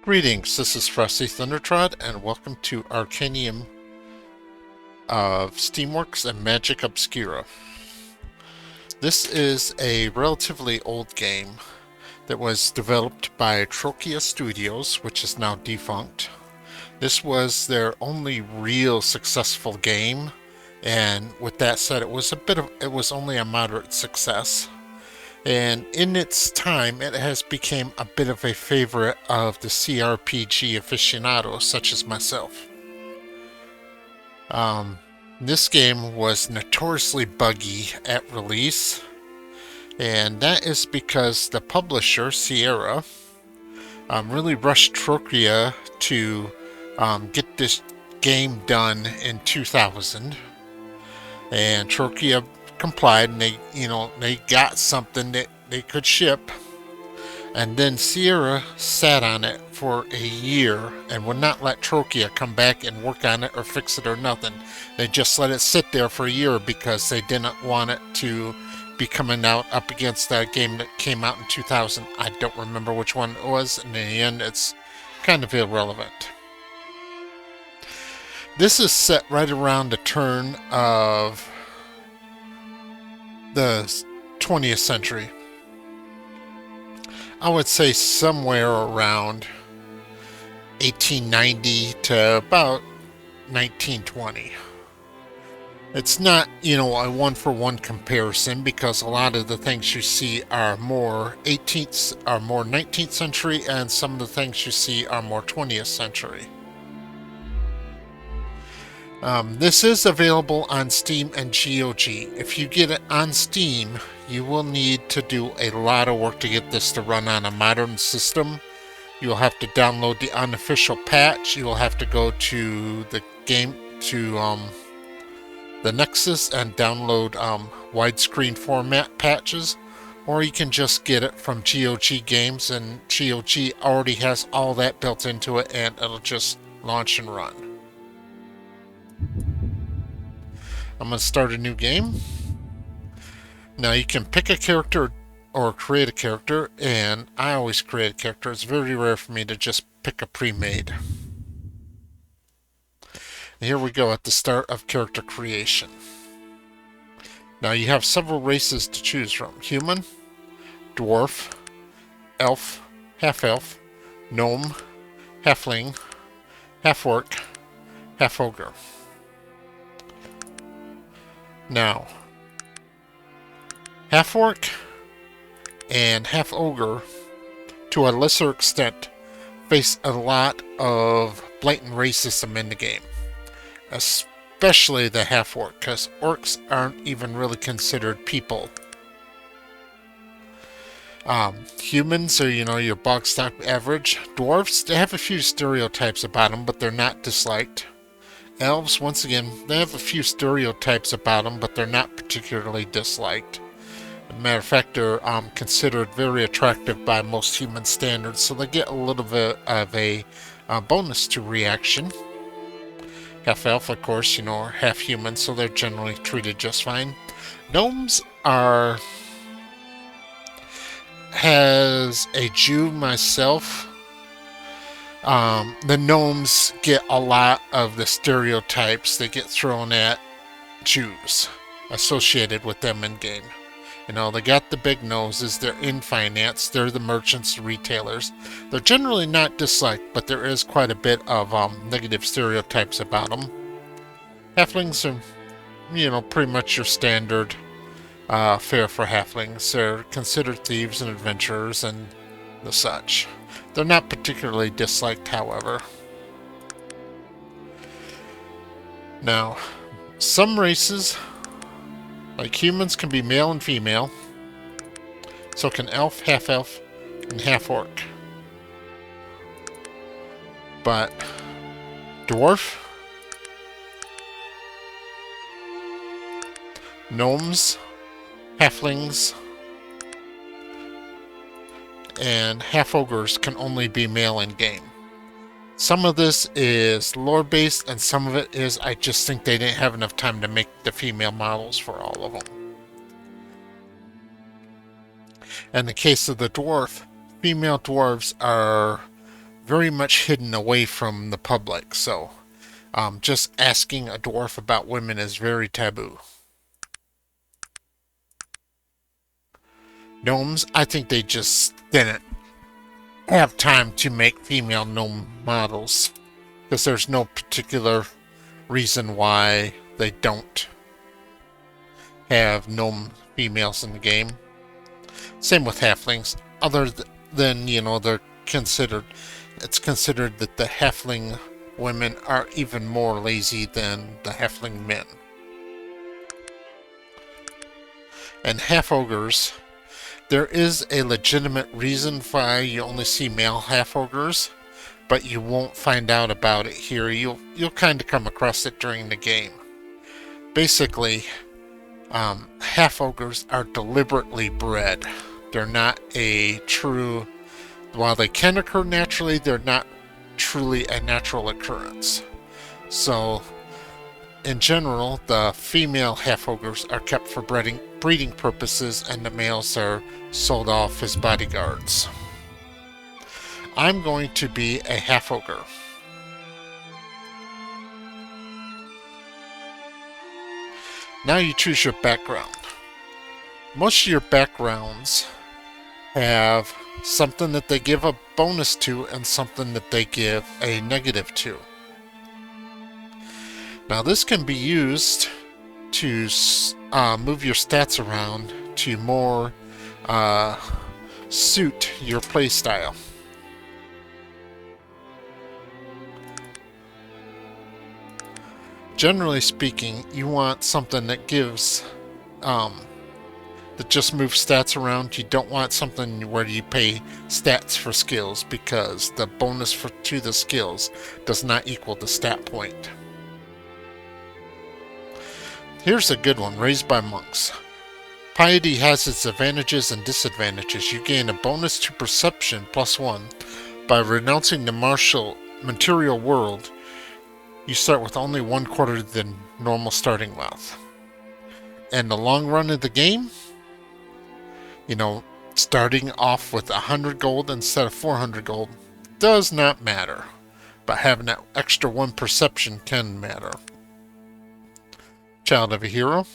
Greetings, this is Frosty Thundertrod, and welcome to Arcanum of Steamworks and Magic Obscura. This is a relatively old game that was developed by Trokia Studios, which is now defunct. This was their only real successful game, and with that said, it was only a moderate success. And in its time, it has become a bit of a favorite of the CRPG aficionados, such as myself. This game was notoriously buggy at release, and that is because the publisher, Sierra, really rushed Trokia to get this game done in 2000, and Trokia complied, and they got something that they could ship. And then Sierra sat on it for a year and would not let Trokia come back and work on it or fix it or nothing. They just let it sit there for a year because they didn't want it to be coming out up against that game that came out in 2000. I don't remember which one it was, and in the end it's kind of irrelevant. This is set right around the turn of the 20th century. I would say somewhere around 1890 to about 1920. It's not, a one-for-one comparison, because a lot of the things you see are more 19th century, and some of the things you see are more 20th century. This is available on Steam and GOG. If you get it on Steam, you will need to do a lot of work to get this to run on a modern system. You'll have to download the unofficial patch. You will have to go to the the Nexus and download widescreen format patches, or you can just get it from GOG Games, and GOG already has all that built into it, and it'll just launch and run. I'm going to start a new game. Now you can pick a character or create a character, and I always create a character. It's very rare for me to just pick a pre-made. Here we go at the start of character creation. Now you have several races to choose from: human, dwarf, elf, half-elf, gnome, halfling, half-orc, half-ogre. Now, half-orc and half-ogre, to a lesser extent, face a lot of blatant racism in the game. Especially the half-orc, because orcs aren't even really considered people. Humans are, your bog stock average. Dwarves, they have a few stereotypes about them, but they're not disliked. Elves, once again, they have a few stereotypes about them, but they're not particularly disliked. As a matter of fact, they're considered very attractive by most human standards, so they get a little bit of a bonus to reaction. Half-elf, of course, are half-human, so they're generally treated just fine. Gnomes are... As a Jew myself, the gnomes get a lot of the stereotypes that get thrown at Jews associated with them in game. They got the big noses, they're in finance, they're the merchants, the retailers. They're generally not disliked, but there is quite a bit of negative stereotypes about them. Halflings are, pretty much your standard fare for halflings. They're considered thieves and adventurers and the such. They're not particularly disliked, however. Now, some races, like humans, can be male and female. So can elf, half-elf, and half-orc. But dwarf, gnomes, halflings, and half-ogres can only be male in-game. Some of this is lore-based, and some of it is I just think they didn't have enough time to make the female models for all of them. In the case of the dwarf, female dwarves are very much hidden away from the public. So just asking a dwarf about women is very taboo. Gnomes, I think they just didn't have time to make female gnome models because there's no particular reason why they don't have gnome females in the game. Same with halflings, other than, you know, it's considered that the halfling women are even more lazy than the halfling men. And half ogres, there is a legitimate reason why you only see male half ogres, but you won't find out about it here. You'll kind of come across it during the game. Basically, half ogres are deliberately bred. They're not a true, while they can occur naturally, they're not truly a natural occurrence. So in general, the female half ogres are kept for breeding purposes, and the males are sold off as bodyguards. I'm going to be a half ogre. Now you choose your background. Most of your backgrounds have something that they give a bonus to and something that they give a negative to. Now this can be used to move your stats around to more suit your playstyle. Generally speaking, you want something that gives that just moves stats around. You don't want something where you pay stats for skills, because the bonus to the skills does not equal the stat point. Here's a good one, Raised by Monks. Piety has its advantages and disadvantages. You gain a bonus to perception +1 by renouncing the material world. You start with only 1/4 of the normal starting wealth. In the long run of the game, you know, starting off with 100 gold instead of 400 gold does not matter, but having that extra 1 perception can matter. Child of a Hero.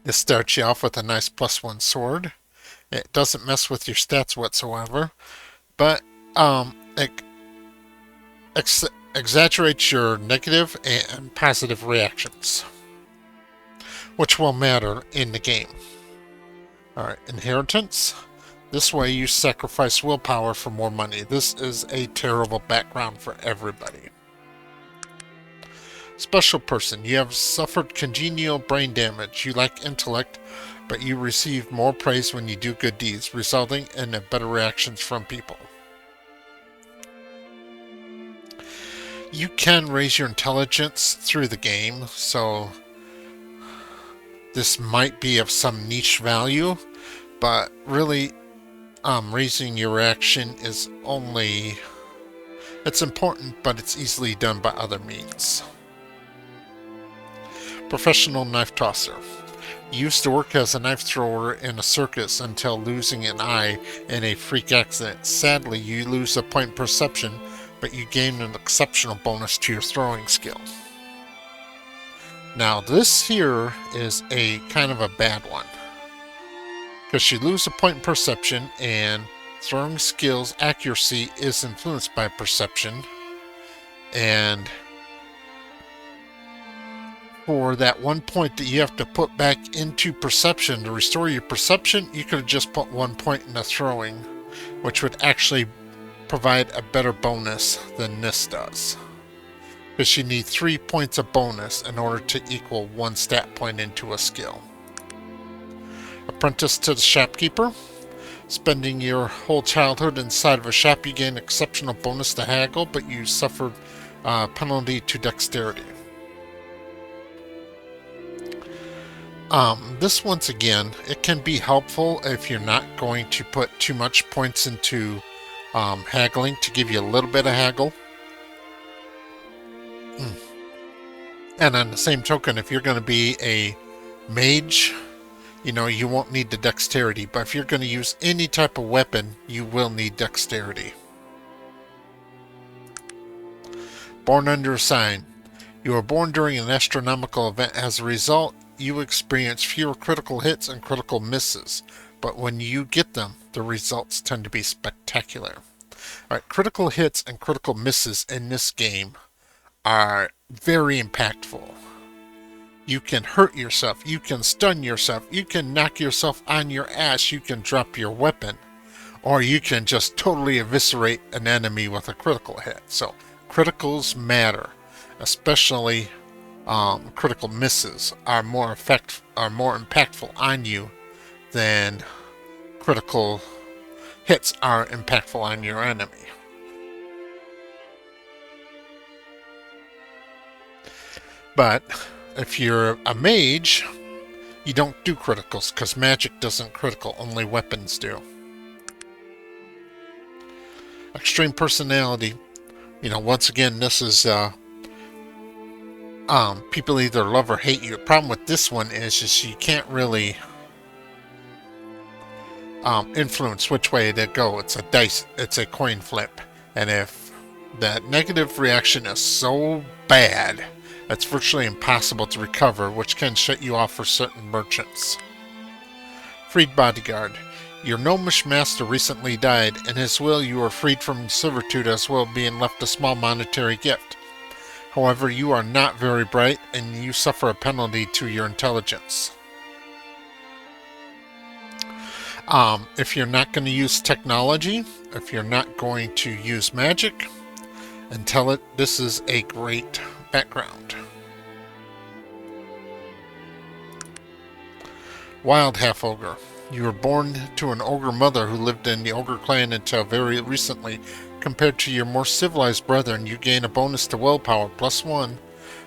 This starts you off with a nice +1 sword. It doesn't mess with your stats whatsoever, but it exaggerates your negative and positive reactions, which will matter in the game. Alright, Inheritance. This way you sacrifice willpower for more money. This is a terrible background for everybody. Special Person. You have suffered congenial brain damage. You lack intellect, but you receive more praise when you do good deeds, resulting in better reactions from people. You can raise your intelligence through the game, so this might be of some niche value, but really raising your reaction is it's important, but it's easily done by other means. Professional Knife Tosser. You used to work as a knife thrower in a circus until losing an eye in a freak accident. Sadly, you lose a point in perception, but you gain an exceptional bonus to your throwing skill. Now this here is a kind of a bad one, because you lose a point in perception, and throwing skills accuracy is influenced by perception, and for that 1 point that you have to put back into perception to restore your perception, you could have just put 1 point in the throwing, which would actually provide a better bonus than this does, because you need 3 points of bonus in order to equal 1 stat point into a skill. Apprentice to the Shopkeeper. Spending your whole childhood inside of a shop, you gain exceptional bonus to haggle, but you suffer penalty to dexterity. This, once again, it can be helpful if you're not going to put too much points into haggling to give you a little bit of haggle. And on the same token, if you're going to be a mage, you won't need the dexterity, but if you're going to use any type of weapon, you will need dexterity. Born under a sign. You are born during an astronomical event. As a result, you experience fewer critical hits and critical misses, but when you get them, the results tend to be spectacular. Alright, critical hits and critical misses in this game are very impactful. You can hurt yourself, you can stun yourself, you can knock yourself on your ass, you can drop your weapon, or you can just totally eviscerate an enemy with a critical hit. So criticals matter, especially critical misses are more impactful on you than critical hits are impactful on your enemy. But if you're a mage, you don't do criticals because magic doesn't critical, only weapons do. Extreme personality. Once again, this is people either love or hate you. The problem with this one is you can't really influence which way to go. It's a coin flip. And if that negative reaction is so bad, it's virtually impossible to recover, which can shut you off for certain merchants. Freed bodyguard. Your gnomish master recently died. In his will, you were freed from servitude as well, being left a small monetary gift. However, you are not very bright, and you suffer a penalty to your intelligence. If you're not going to use technology, if you're not going to use magic, this is a great background. Wild half-ogre. You were born to an ogre mother who lived in the ogre clan until very recently. Compared to your more civilized brethren, you gain a bonus to willpower, +1,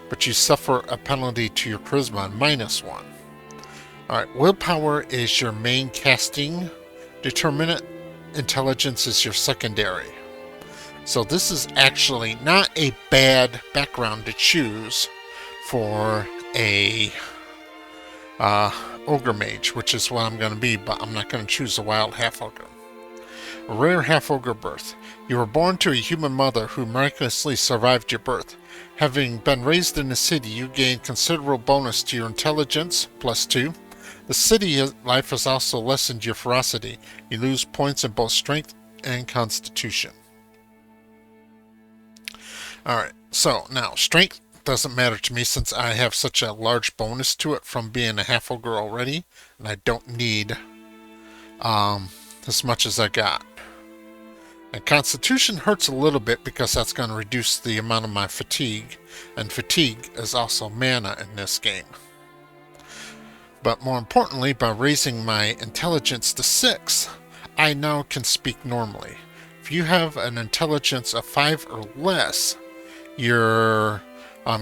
but you suffer a penalty to your charisma, -1. Alright, willpower is your main casting determinant, intelligence is your secondary. So this is actually not a bad background to choose for a ogre mage, which is what I'm going to be, but I'm not going to choose a wild half-ogre. A rare half-ogre birth. You were born to a human mother who miraculously survived your birth. Having been raised in the city, you gain considerable bonus to your intelligence, +2. The city life has also lessened your ferocity. You lose points in both strength and constitution. Alright, so now strength doesn't matter to me since I have such a large bonus to it from being a half-ogre already, and I don't need as much as I got. And constitution hurts a little bit because that's going to reduce the amount of my fatigue, and fatigue is also mana in this game. But more importantly, by raising my intelligence to 6, I now can speak normally. If you have an intelligence of 5 or less, your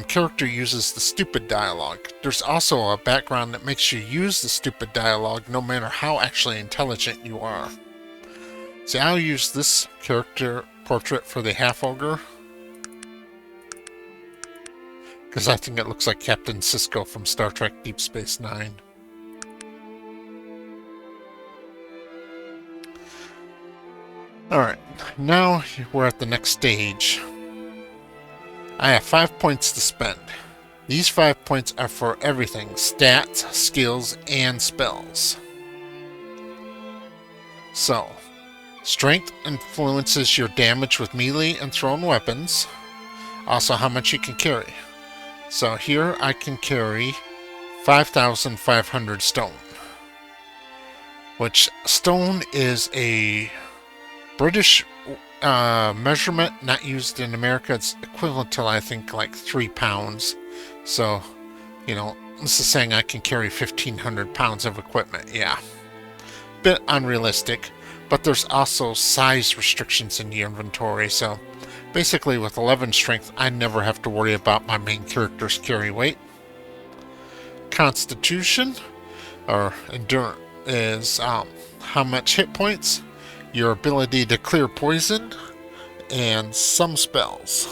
character uses the stupid dialogue. There's also a background that makes you use the stupid dialogue no matter how actually intelligent you are. See, I'll use this character portrait for the half-ogre because I think it looks like Captain Sisko from Star Trek Deep Space Nine. Alright, now we're at the next stage. I have 5 points to spend. These 5 points are for everything: stats, skills, and spells. So, strength influences your damage with melee and thrown weapons. Also how much you can carry. So here I can carry 5,500 stone. Which, stone is a British measurement, not used in America. It's equivalent to, I think, like 3 pounds. So, this is saying I can carry 1,500 pounds of equipment. Yeah. Bit unrealistic, but there's also size restrictions in the inventory. So, basically with 11 strength, I never have to worry about my main character's carry weight. Constitution, or endurance, is how much hit points, your ability to clear poison, and some spells.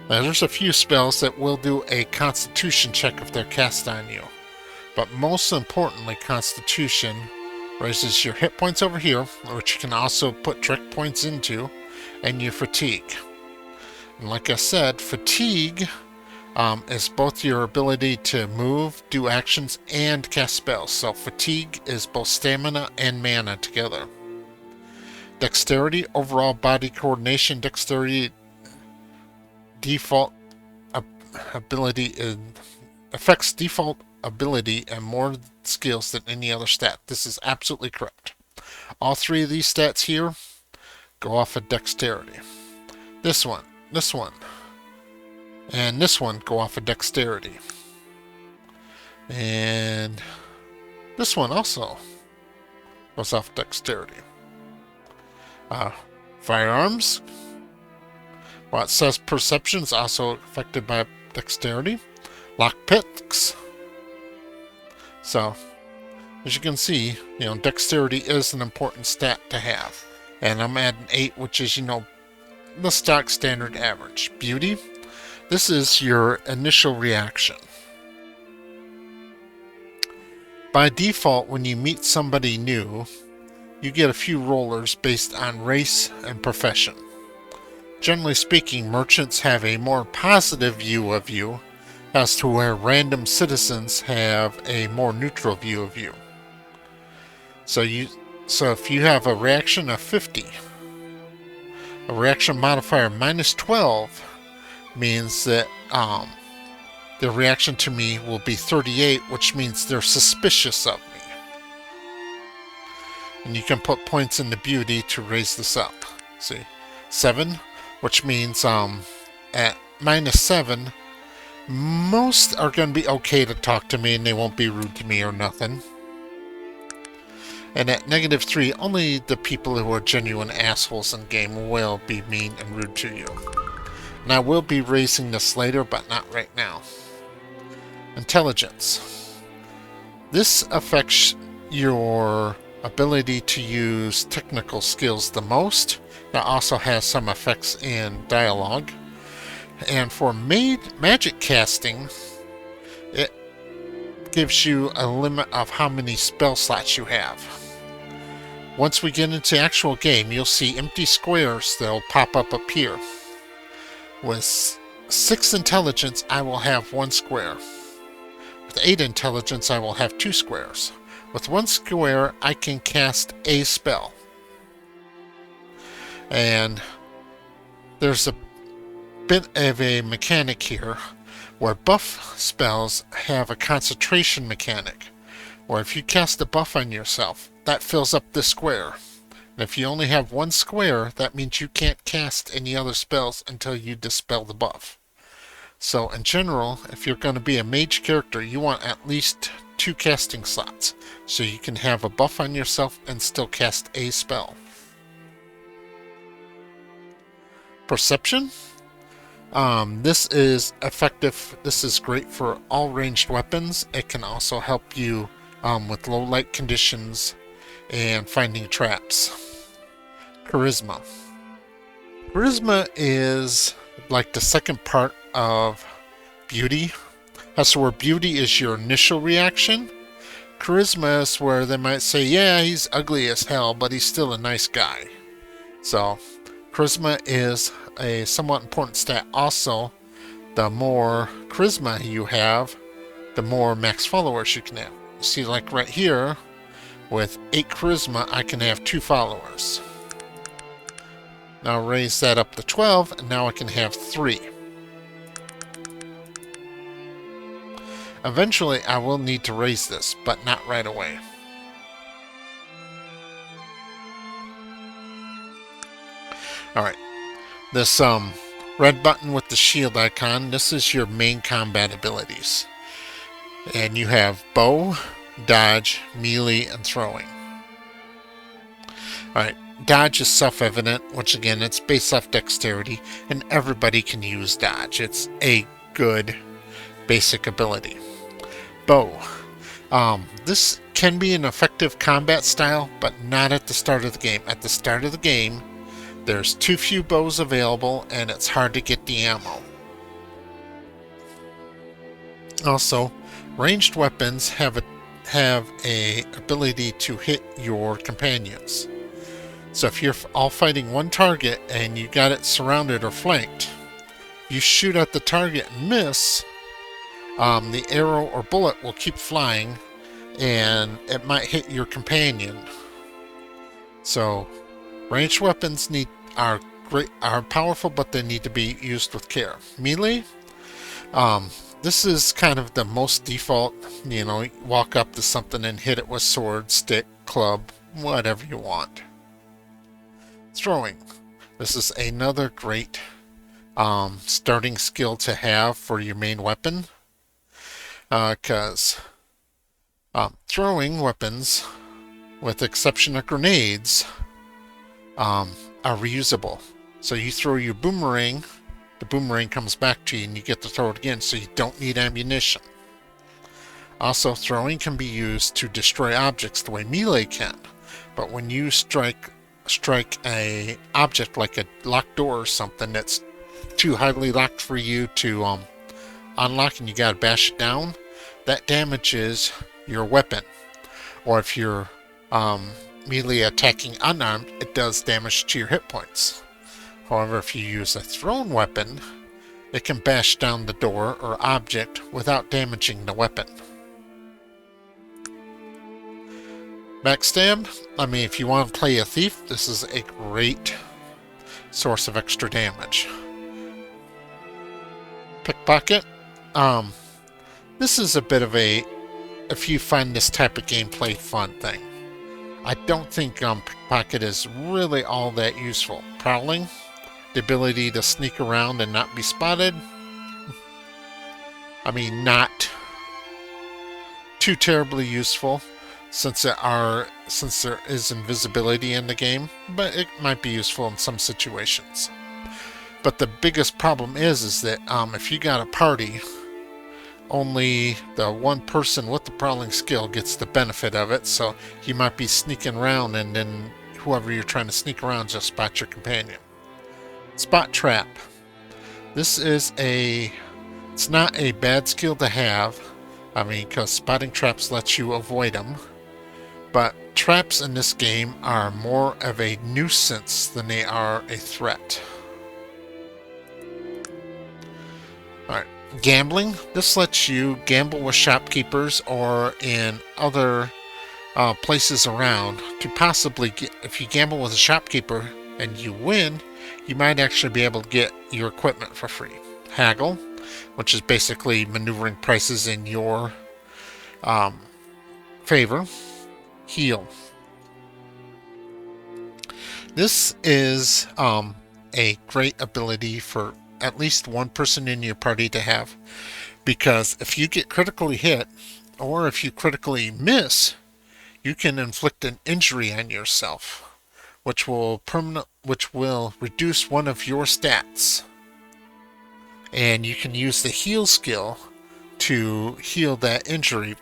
Now, there's a few spells that will do a constitution check if they're cast on you. But most importantly, Constitution raises your hit points over here, which you can also put trick points into, and your fatigue. And like I said, fatigue is both your ability to move, do actions, and cast spells. So fatigue is both stamina and mana together. Dexterity, overall body coordination. Dexterity default ability affects default ability and more skills than any other stat. This is absolutely correct. All three of these stats here go off of dexterity. This one, and this one go off of dexterity. And this one also goes off dexterity. Firearms, well, it says perception is also affected by dexterity. Lockpicks. So, as you can see, dexterity is an important stat to have. And I'm at an 8, which is, the stock standard average. Beauty. This is your initial reaction. By default, when you meet somebody new, you get a few rollers based on race and profession. Generally speaking, merchants have a more positive view of you, as to where random citizens have a more neutral view of you. So if you have a reaction of 50, a reaction modifier minus 12 means that their reaction to me will be 38, which means they're suspicious of me. And you can put points into beauty to raise this up. See, 7, which means at minus 7, most are going to be okay to talk to me and they won't be rude to me or nothing. And at negative 3, only the people who are genuine assholes in game will be mean and rude to you. And I will be raising this later, but not right now. Intelligence. This affects your ability to use technical skills the most. That also has some effects in dialogue. And for magic casting, it gives you a limit of how many spell slots you have. Once we get into actual game, you'll see empty squares that'll pop up here. With 6 intelligence, I will have 1 square. With 8 intelligence, I will have 2 squares. With 1 square, I can cast a spell. And there's a bit of a mechanic here where buff spells have a concentration mechanic, where if you cast a buff on yourself, that fills up this square. And if you only have 1 square, that means you can't cast any other spells until you dispel the buff. So in general, if you're going to be a mage character, you want at least 2 casting slots, so you can have a buff on yourself and still cast a spell. Perception. This is effective. This is great for all ranged weapons. It can also help you with low light conditions and finding traps. Charisma. Charisma is like the second part of beauty. That's where beauty is your initial reaction. Charisma is where they might say, yeah, he's ugly as hell, but he's still a nice guy. So, charisma is a somewhat important stat. Also, the more charisma you have, the more max followers you can have. See, like right here, with 8 charisma, I can have 2 followers. Now raise that up to 12, and now I can have 3. Eventually, I will need to raise this, but not right away. Alright, this red button with the shield icon, this is your main combat abilities. And you have bow, dodge, melee, and throwing. Alright, dodge is self-evident, which again, it's based off dexterity, and everybody can use dodge. It's a good basic ability. Bow. This can be an effective combat style, but not at the start of the game. At the start of the game, there's too few bows available, and it's hard to get the ammo. Also, Ranged weapons have a ability to hit your companions. So if you're all fighting one target and you got it surrounded or flanked, you shoot at the target and miss, the arrow or bullet will keep flying and it might hit your companion. So ranged weapons are powerful, but they need to be used with care. Melee, this is kind of the most default, walk up to something and hit it with sword, stick, club, whatever you want. Throwing. This is another great starting skill to have for your main weapon, because throwing weapons, with the exception of grenades, are reusable. So you throw your boomerang, the boomerang comes back to you and you get to throw it again, so you don't need ammunition. Also, throwing can be used to destroy objects the way melee can, but when you strike a object like a locked door or something that's too highly locked for you to unlock and you gotta bash it down, that damages your weapon. Or if you're melee attacking unarmed, it does damage to your hit points. However, if you use a thrown weapon, it can bash down the door or object without damaging the weapon. Backstab, if you want to play a thief, this is a great source of extra damage. Pickpocket, this is a bit of if you find this type of gameplay fun thing. I don't think pickpocket is really all that useful. Prowling, the ability to sneak around and not be spotted, not too terribly useful, since there is invisibility in the game, but it might be useful in some situations. But the biggest problem is that if you got a party, only the one person with the prowling skill gets the benefit of it, so you might be sneaking around and then whoever you're trying to sneak around just spot your companion. Spot trap. This is it's not a bad skill to have, because spotting traps lets you avoid them. But traps in this game are more of a nuisance than they are a threat. Alright, gambling. This lets you gamble with shopkeepers or in other places around to possibly get, if you gamble with a shopkeeper and you win, you might actually be able to get your equipment for free. Haggle, which is basically maneuvering prices in your favor. Heal. This is a great ability for at least one person in your party to have, because if you get critically hit or if you critically miss, you can inflict an injury on yourself, which will reduce one of your stats, and you can use the heal skill to heal that injury.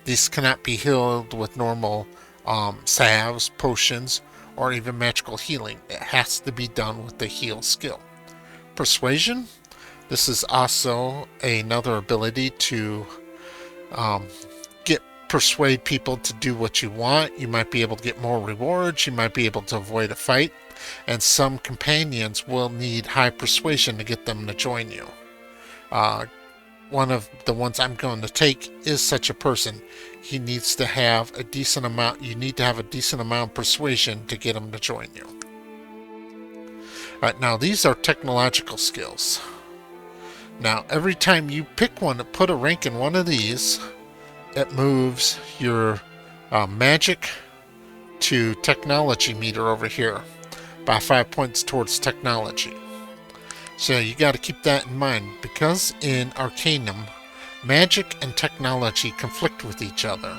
These cannot be healed with normal salves, potions, or even magical healing. It has to be done with the heal skill. Persuasion. This is also another ability to persuade people to do what you want. You might be able to get more rewards. You might be able to avoid a fight. And some companions will need high persuasion to get them to join you. One of the ones I'm going to take is such a person. He needs to have a decent amount. You need to have a decent amount of persuasion to get him to join you. Alright, now these are technological skills. Now, every time you pick one to put a rank in one of these, it moves your magic to technology meter over here by 5 points towards technology. So you got to keep that in mind, because in Arcanum, magic and technology conflict with each other.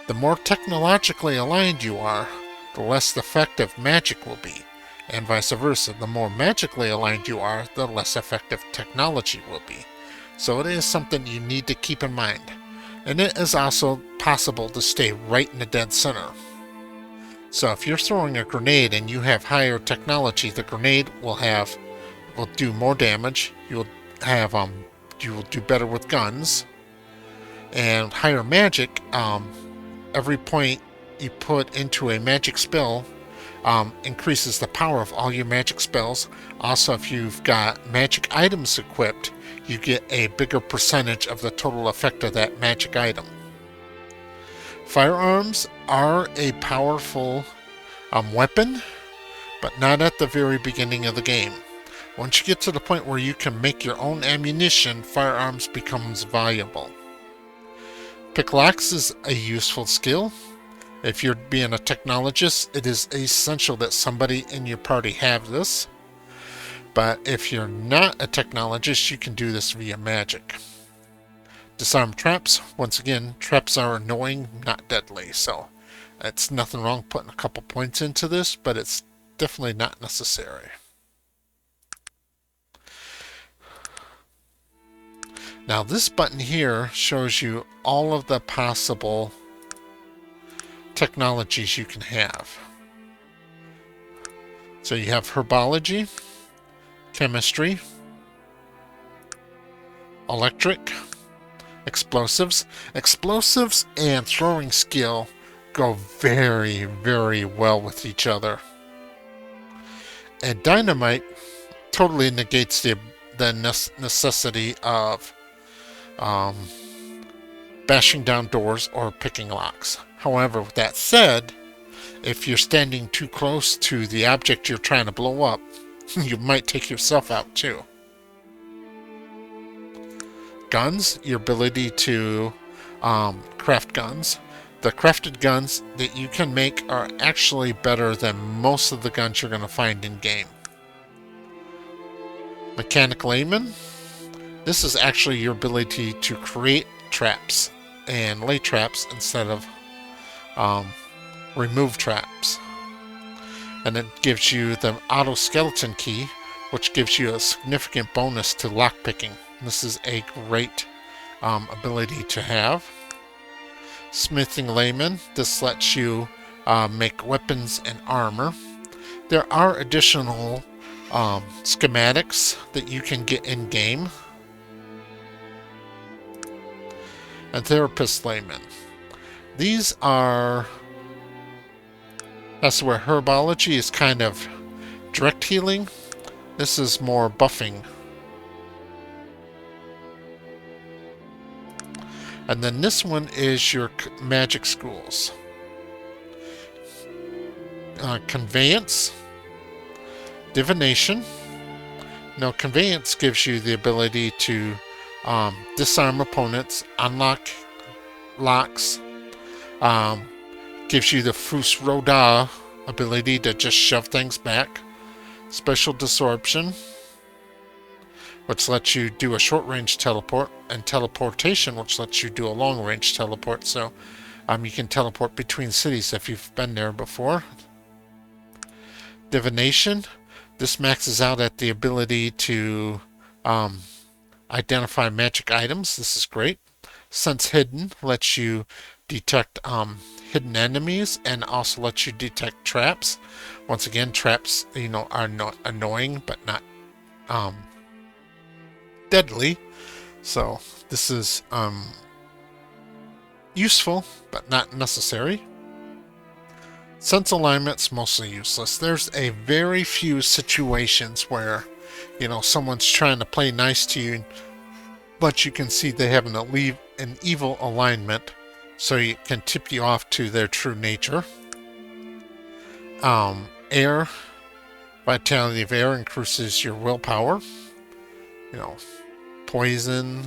The more technologically aligned you are, the less effective magic will be, and vice versa. The more magically aligned you are, the less effective technology will be. So it is something you need to keep in mind. And it is also possible to stay right in the dead center. So if you're throwing a grenade and you have higher technology, the grenade will do more damage. You will do better with guns, And higher magic, every point you put into a magic spell increases the power of all your magic spells. Also, if you've got magic items equipped, you get a bigger percentage of the total effect of that magic item. Firearms are a powerful weapon, but not at the very beginning of the game. Once you get to the point where you can make your own ammunition, firearms becomes valuable. Pick locks is a useful skill. If you're being a technologist, it is essential that somebody in your party have this. But if you're not a technologist, you can do this via magic. Disarm traps. Once again, traps are annoying, not deadly, so it's nothing wrong putting a couple points into this, but it's definitely not necessary. Now this button here shows you all of the possible technologies you can have. So you have herbology, chemistry, electric, explosives. Explosives and throwing skill go very, very well with each other. And dynamite totally negates the necessity of bashing down doors or picking locks. However, with that said, if you're standing too close to the object you're trying to blow up, you might take yourself out too. Guns, your ability to craft guns. The crafted guns that you can make are actually better than most of the guns you're going to find in game. Mechanical aiming. This is actually your ability to create traps and lay traps instead of remove traps. And it gives you the auto skeleton key, which gives you a significant bonus to lockpicking. This is a great ability to have. Smithing layman. This lets you make weapons and armor. There are additional schematics that you can get in game. And therapist layman. These are... That's where herbology is kind of direct healing. This is more buffing. And then this one is your magic schools. Conveyance. Divination. Now, conveyance gives you the ability to disarm opponents, unlock locks, gives you the Fus Roda ability to just shove things back. Special Disruption, which lets you do a short-range teleport, and Teleportation, which lets you do a long-range teleport, so you can teleport between cities if you've been there before. Divination, this maxes out at the ability to identify magic items. This is great. Sense Hidden lets you detect hidden enemies and also lets you detect traps. Once again, traps, are not annoying but not deadly. So this is useful but not necessary. Sense alignment's mostly useless. There's a very few situations where someone's trying to play nice to you, but you can see they have an evil alignment, so it can tip you off to their true nature. Air, vitality of air increases your willpower. Poison,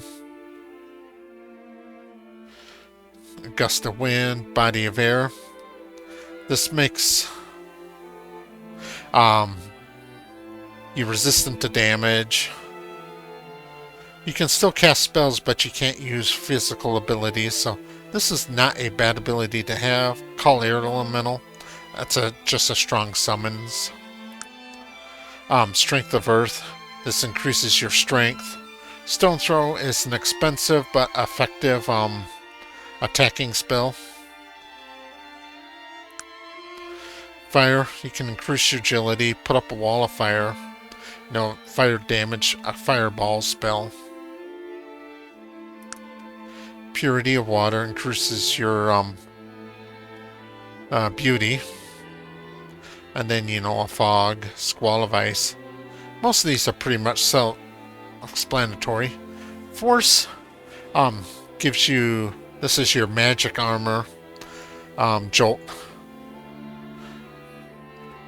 a gust of wind, body of air. This makes you resistant to damage. You can still cast spells, but you can't use physical abilities, so this is not a bad ability to have. Call Air Elemental. That's just a strong summons. Strength of Earth. This increases your strength. Stone Throw is an expensive but effective attacking spell. Fire. You can increase your agility, put up a wall of fire. Fire damage, a fireball spell. purity of water, increases your beauty. And then, a fog, squall of ice. Most of these are pretty much self-explanatory. Force gives you, this is your magic armor, jolt.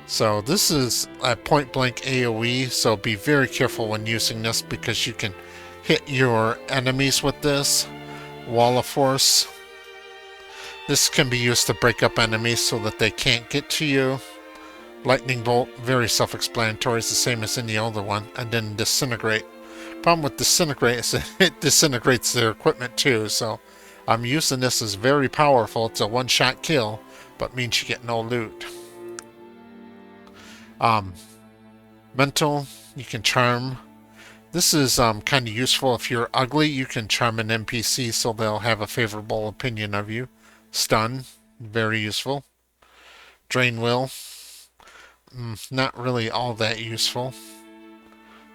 So this is a point-blank AoE, so be very careful when using this because you can hit your enemies with this. Wall of Force. This can be used to break up enemies so that they can't get to you. Lightning Bolt, very self-explanatory, it's the same as in the other one. And then Disintegrate. Problem with Disintegrate is it disintegrates their equipment too, so I'm using this as very powerful. It's a one-shot kill, but means you get no loot. Mental, you can charm. This is kind of useful if you're ugly. You can charm an NPC so they'll have a favorable opinion of you. Stun, very useful. Drain Will, not really all that useful.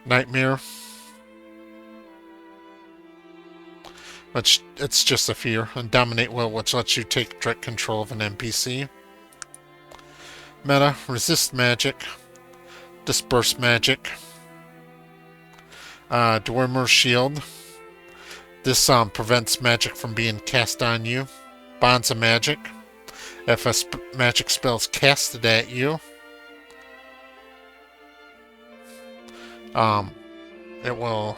Nightmare, which it's just a fear. And Dominate Will, which lets you take direct control of an NPC. Meta, Resist Magic, Disperse Magic. Dwemer's Shield. This prevents magic from being cast on you. Bonds of Magic. If a magic spell is casted at you, it will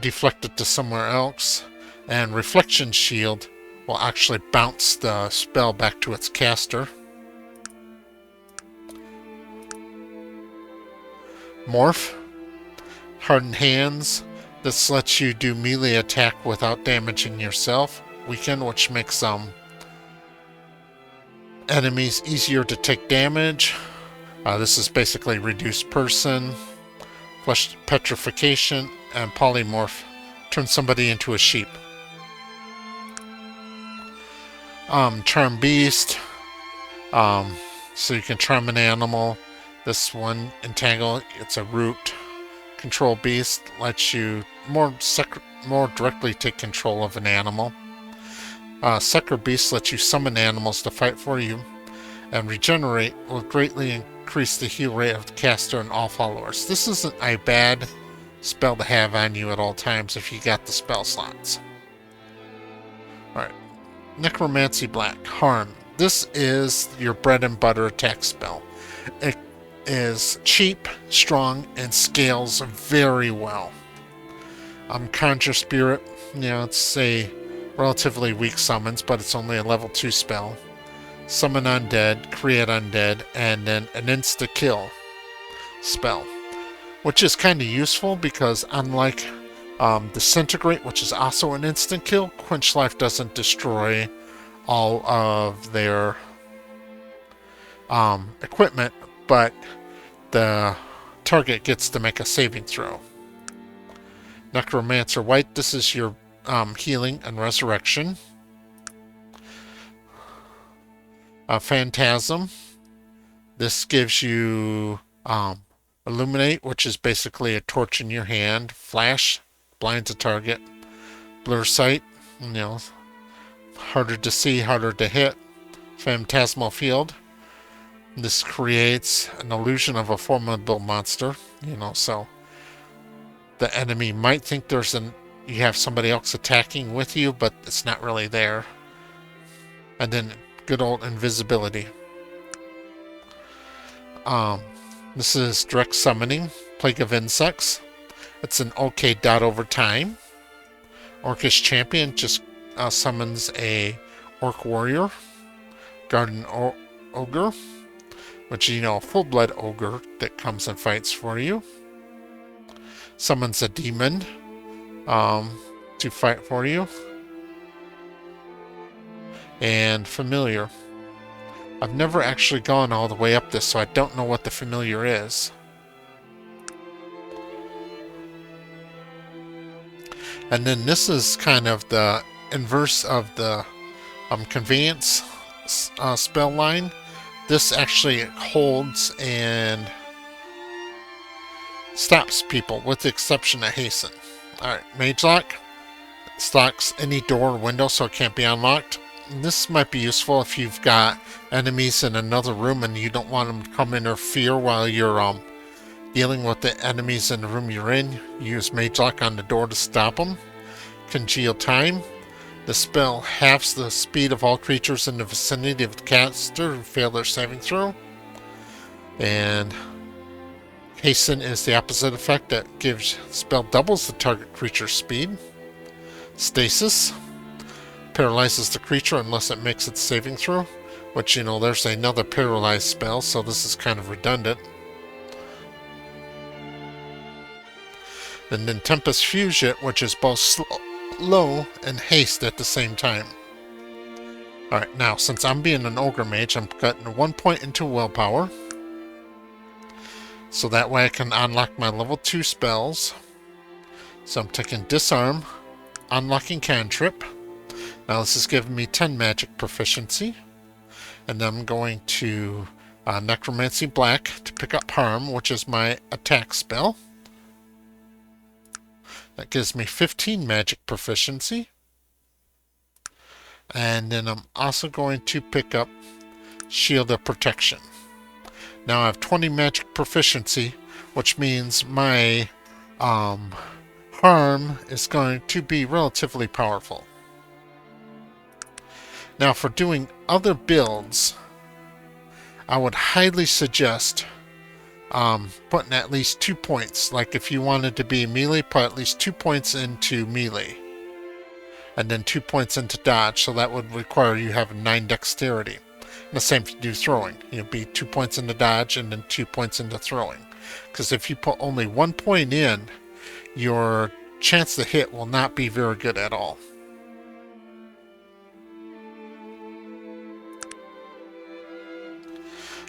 deflect it to somewhere else. And Reflection Shield will actually bounce the spell back to its caster. Morph. Hardened Hands. This lets you do melee attack without damaging yourself. Weaken, which makes enemies easier to take damage. This is basically Reduced Person. Flesh Petrification. And Polymorph. Turn somebody into a sheep. Charm Beast. So you can charm an animal. This one, Entangle, it's a root. Control Beast lets you more directly take control of an animal. Sucker Beast lets you summon animals to fight for you. And Regenerate will greatly increase the heal rate of the caster and all followers. This isn't a bad spell to have on you at all times if you got the spell slots. Alright. Necromancy Black. Harm. This is your bread and butter attack spell. It is cheap, strong, and scales very well. Conjure Spirit, it's a relatively weak summons, but it's only a level 2 spell. Summon Undead, Create Undead, and then an insta-kill spell. Which is kind of useful because unlike Disintegrate, which is also an instant kill, Quench Life doesn't destroy all of their equipment, but the target gets to make a saving throw. Necromancer White, this is your healing and resurrection. Phantasm, this gives you Illuminate, which is basically a torch in your hand. Flash, blinds a target. Blur Sight, harder to see, harder to hit. Phantasmal Field, this creates an illusion of a formidable monster, so the enemy might think you have somebody else attacking with you, but it's not really there. And then good old Invisibility. This is Direct Summoning, Plague of Insects. It's an OK dot over time. Orcish Champion just summons a Orc Warrior. Garden Ogre, which is, a full-blood ogre that comes and fights for you. Summons a demon to fight for you. And Familiar. I've never actually gone all the way up this, so I don't know what the Familiar is. And then this is kind of the inverse of the Conveyance spell line. This actually holds and stops people, with the exception of Hasten. Alright, Mage Lock. locks any door or window so it can't be unlocked. And this might be useful if you've got enemies in another room and you don't want them to come interfere while you're dealing with the enemies in the room you're in. Use Mage Lock on the door to stop them. Congeal time. The spell halves the speed of all creatures in the vicinity of the caster who fail their saving throw. And Hasten is the opposite effect that gives spell doubles the target creature's speed. Stasis paralyzes the creature unless it makes its saving throw, which, you know, there's another paralyzed spell, so this is kind of redundant. And then Tempest Fusion, which is both slow and haste at the same time. Alright, now, since I'm being an Ogre Mage, I'm cutting 1 point into Willpower. So that way I can unlock my level 2 spells. So I'm taking Disarm, unlocking Cantrip. Now this is giving me 10 magic proficiency. And then I'm going to Necromancy Black to pick up Harm, which is my attack spell. That gives me 15 magic proficiency. And then I'm also going to pick up Shield of Protection. Now I have 20 magic proficiency, which means my harm is going to be relatively powerful. Now for doing other builds, I would highly suggest putting at least 2 points. Like if you wanted to be melee, put at least 2 points into melee. And then 2 points into dodge, so that would require you having 9 dexterity. And the same if you do throwing. You'll be 2 points into dodge and then 2 points into throwing. Because if you put only 1 point in, your chance to hit will not be very good at all.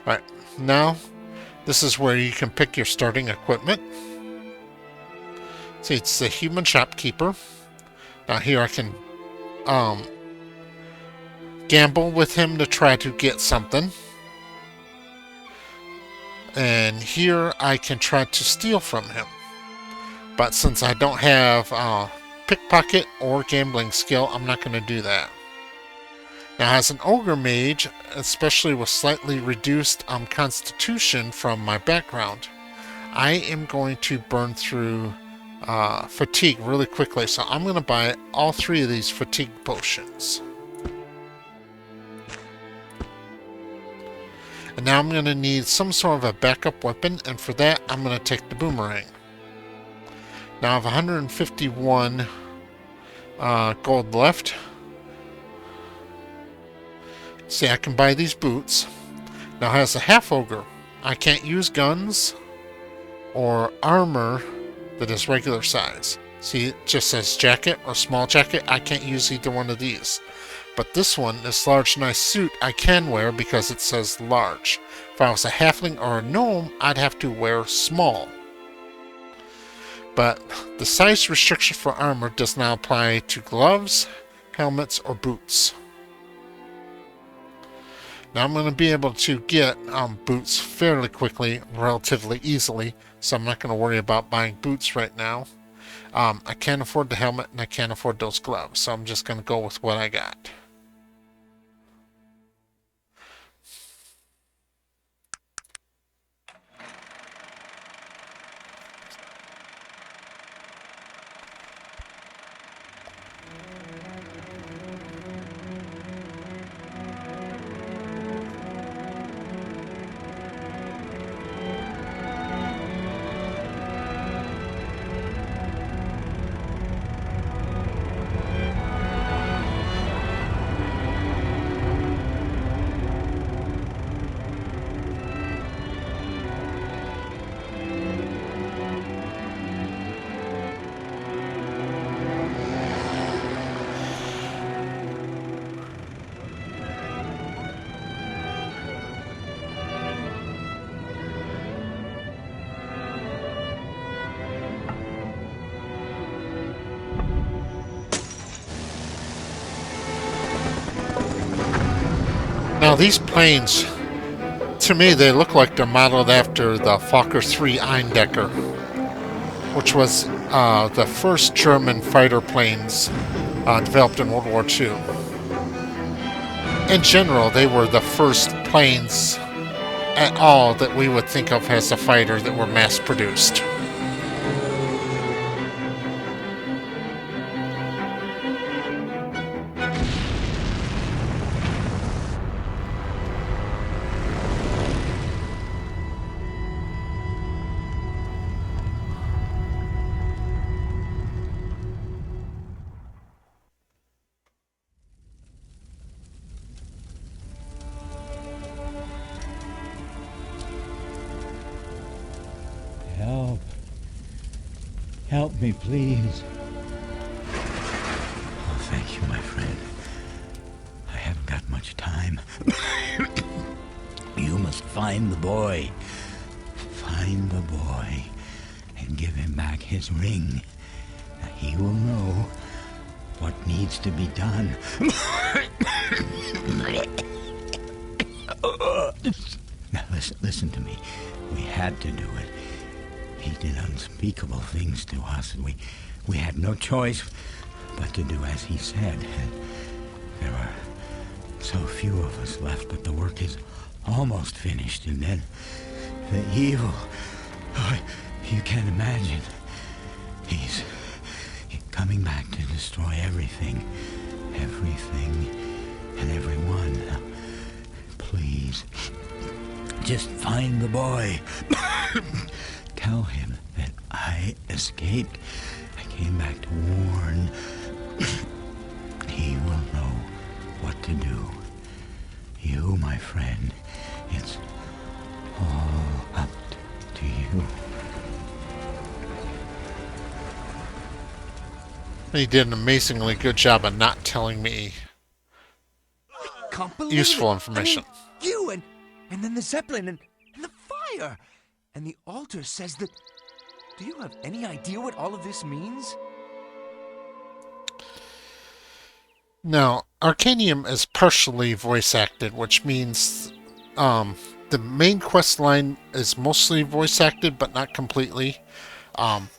Alright, now this is where you can pick your starting equipment. See, it's the Human Shopkeeper. Now here I can gamble with him to try to get something. And here I can try to steal from him. But since I don't have pickpocket or gambling skill, I'm not going to do that. Now as an Ogre Mage, especially with slightly reduced constitution from my background, I am going to burn through fatigue really quickly. So I'm going to buy all 3 of these fatigue potions. And now I'm going to need some sort of a backup weapon, and for that I'm going to take the boomerang. Now I have 151 gold left. See, I can buy these boots. Now as a half ogre, I can't use guns or armor that is regular size. See, it just says jacket or small jacket. I can't use either one of these. But this one, this large nice suit, I can wear because it says large. If I was a halfling or a gnome, I'd have to wear small. But the size restriction for armor does not apply to gloves, helmets, or boots. Now I'm going to be able to get boots fairly quickly, relatively easily, so I'm not going to worry about buying boots right now. I can't afford the helmet and I can't afford those gloves, so I'm just going to go with what I got. Now these planes, to me, they look like they're modeled after the Fokker 3 Eindecker. which was the first German fighter planes developed in World War II. In general, they were the first planes at all that we would think of as a fighter that were mass-produced. Help. Help me, please. Oh, thank you, my friend. I haven't got much time. You must find the boy. Find the boy and give him back his ring. Now, he will know what needs to be done. Now, listen to me. We had to do it. He did unspeakable things to us, and we had no choice but to do as he said. There are so few of us left, but the work is almost finished, and then the evil, you can't imagine. He's coming back to destroy everything and everyone. Now, please, just find the boy. Tell him that I escaped. I came back to warn. He will know what to do. You, my friend, it's all up to you. He did an amazingly good job of not telling me useful information. I mean, you and then the Zeppelin and the fire. And the altar says that... Do you have any idea what all of this means? Now, Arcanum is partially voice acted, which means the main quest line is mostly voice acted, but not completely.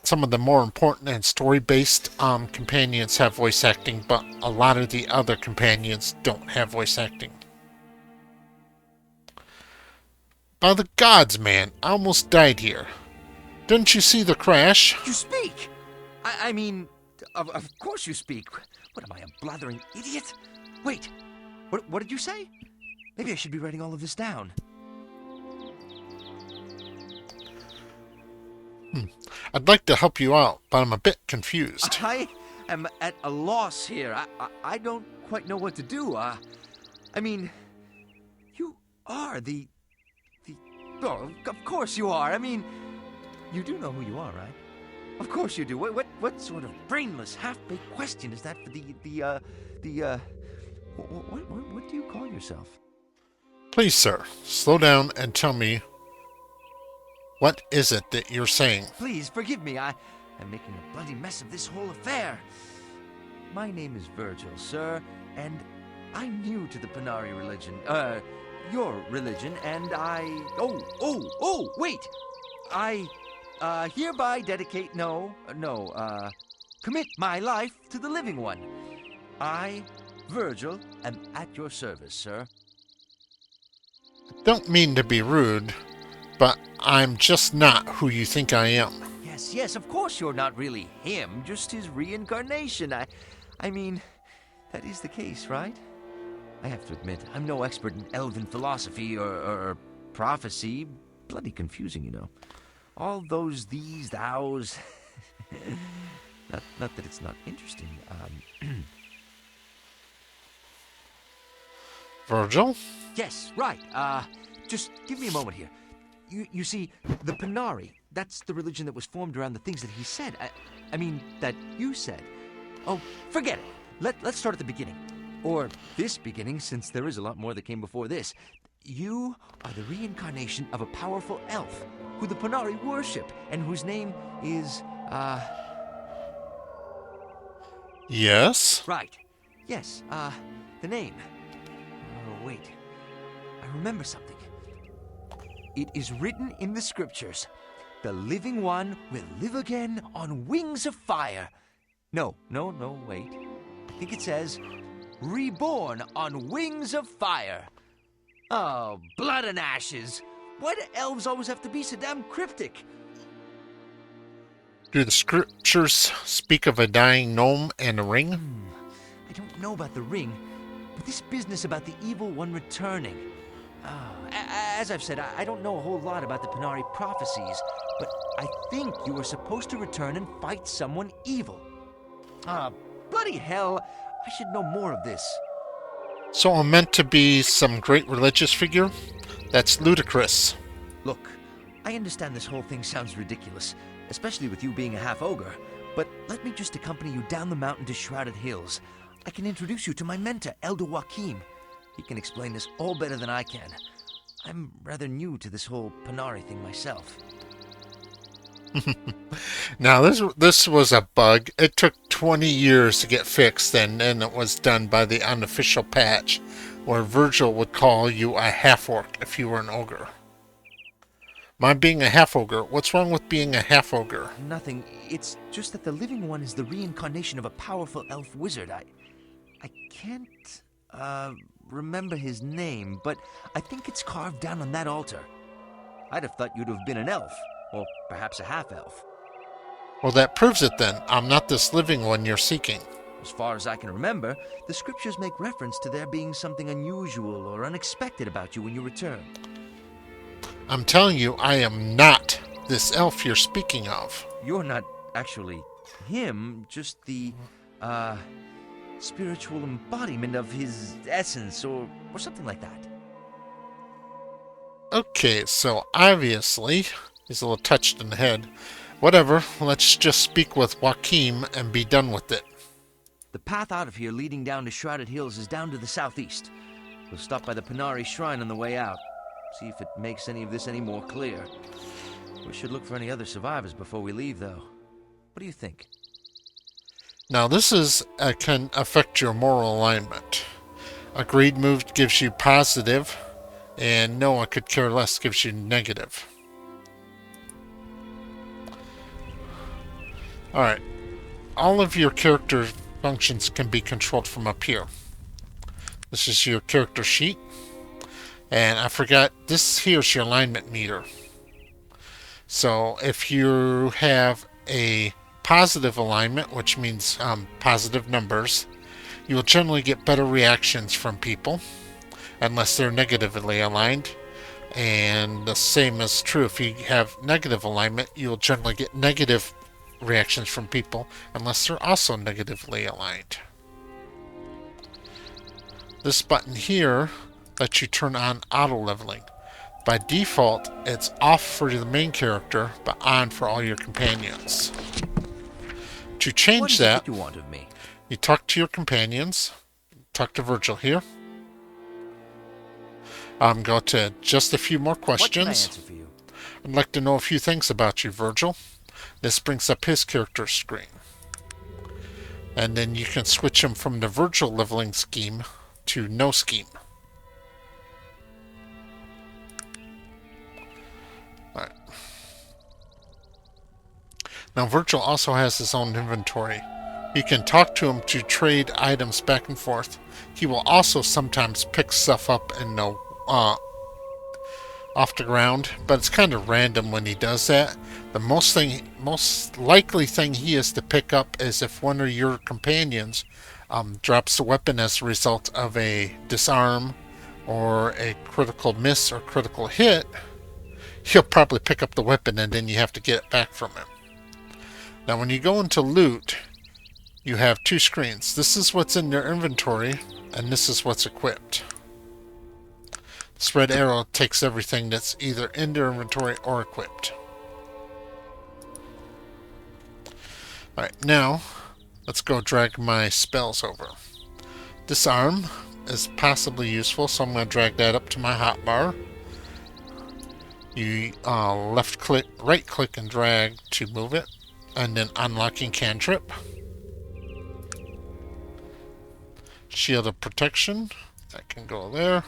Some of the more important and story-based companions have voice acting, but a lot of the other companions don't have voice acting. By the gods, man, I almost died here. Didn't you see the crash? You speak! I mean, of course you speak. What am I, a blathering idiot? Wait, what did you say? Maybe I should be writing all of this down. I'd like to help you out, but I'm a bit confused. I am at a loss here. I don't quite know what to do. I mean, you are the... Oh, of course you are. I mean, you do know who you are, right? Of course you do. What sort of brainless, half-baked question is that for what do you call yourself? Please, sir, slow down and tell me, what is it that you're saying? Please, forgive me. I'm making a bloody mess of this whole affair. My name is Virgil, sir, and I'm new to the Panari religion. Your religion, and wait! I hereby dedicate, commit my life to the living one. I, Virgil, am at your service, sir. Don't mean to be rude, but I'm just not who you think I am. Yes, of course you're not really him, just his reincarnation. I mean, that is the case, right? I have to admit, I'm no expert in elven philosophy or prophecy. Bloody confusing, you know. All those these, thous. not that it's not interesting. Virgil? Yes, right. Just give me a moment here. You see, the Panari, that's the religion that was formed around the things that he said. I mean, that you said. Oh, forget it. Let's start at the beginning. Or this beginning, since there is a lot more that came before this. You are the reincarnation of a powerful elf who the Panari worship and whose name is, Yes? Right. Yes, the name. Oh, wait. I remember something. It is written in the scriptures. The living one will live again on wings of fire. No, wait. I think it says, reborn on wings of fire. Oh, blood and ashes. Why do elves always have to be so damn cryptic? Do the scriptures speak of a dying gnome and a ring? I don't know about the ring, but this business about the evil one returning. As I've said, I don't know a whole lot about the Panari prophecies, but I think you were supposed to return and fight someone evil. Bloody hell, I should know more of this. So I'm meant to be some great religious figure? That's ludicrous. Look, I understand this whole thing sounds ridiculous, especially with you being a half-ogre, but let me just accompany you down the mountain to Shrouded Hills. I can introduce you to my mentor, Elder Joachim. He can explain this all better than I can. I'm rather new to this whole Panari thing myself. Now, this was a bug. It took 20 years to get fixed, and then it was done by the unofficial patch, where Virgil would call you a half-orc if you were an ogre. My being a half-ogre, what's wrong with being a half-ogre? Nothing. It's just that the living one is the reincarnation of a powerful elf wizard. I can't, remember his name, but I think it's carved down on that altar. I'd have thought you'd have been an elf, or perhaps a half-elf. Well, that proves it then. I'm not this living one you're seeking. As far as I can remember, the scriptures make reference to there being something unusual or unexpected about you when you return. I'm telling you, I am not this elf you're speaking of. You're not actually him, just the, spiritual embodiment of his essence, or something like that. Okay, so obviously, he's a little touched in the head. Whatever, let's just speak with Joachim and be done with it. The path out of here leading down to Shrouded Hills is down to the southeast. We'll stop by the Panari Shrine on the way out. See if it makes any of this any more clear. We should look for any other survivors before we leave, though. What do you think? Now, this can affect your moral alignment. A greed move gives you positive, and no, I could care less gives you negative. Alright, all of your character functions can be controlled from up here. This is your character sheet. And I forgot, this here is your alignment meter. So if you have a positive alignment, which means positive numbers, you will generally get better reactions from people, unless they're negatively aligned. And the same is true if you have negative alignment, you will generally get negative reactions from people, unless they're also negatively aligned. This button here lets you turn on auto leveling. By default, it's off for the main character, but on for all your companions. To change that, you want of me? You talk to your companions. Talk to Virgil here. Go to just a few more questions. What can I answer for you? I'd like to know a few things about you, Virgil. This brings up his character screen. And then you can switch him from the Virgil leveling scheme to no scheme. Alright. Now Virgil also has his own inventory. You can talk to him to trade items back and forth. He will also sometimes pick stuff up and off the ground, but it's kind of random when he does that. The most likely thing he is to pick up is if one of your companions drops a weapon as a result of a disarm or a critical miss or critical hit. He'll probably pick up the weapon and then you have to get it back from him. Now when you go into loot, you have two screens. This is what's in your inventory and this is what's equipped. This red arrow takes everything that's either in their inventory or equipped. Alright, now let's go drag my spells over. Disarm is possibly useful, so I'm going to drag that up to my hotbar. You left click, right click and drag to move it, and then unlocking cantrip. Shield of protection, that can go there.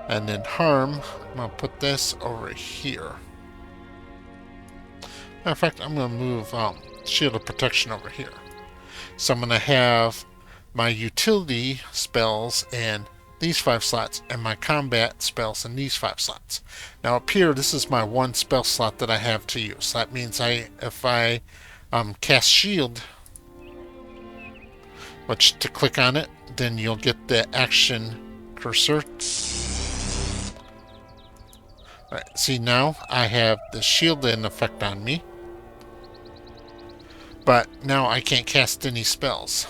And then harm, I'm going to put this over here. Matter of fact, I'm going to move Shield of Protection over here. So I'm going to have my utility spells in these 5 slots and my combat spells in these 5 slots. Now up here, this is my 1 spell slot that I have to use. That means if I cast Shield, which to click on it, then you'll get the action cursor. Alright, see now I have the shield in effect on me, but now I can't cast any spells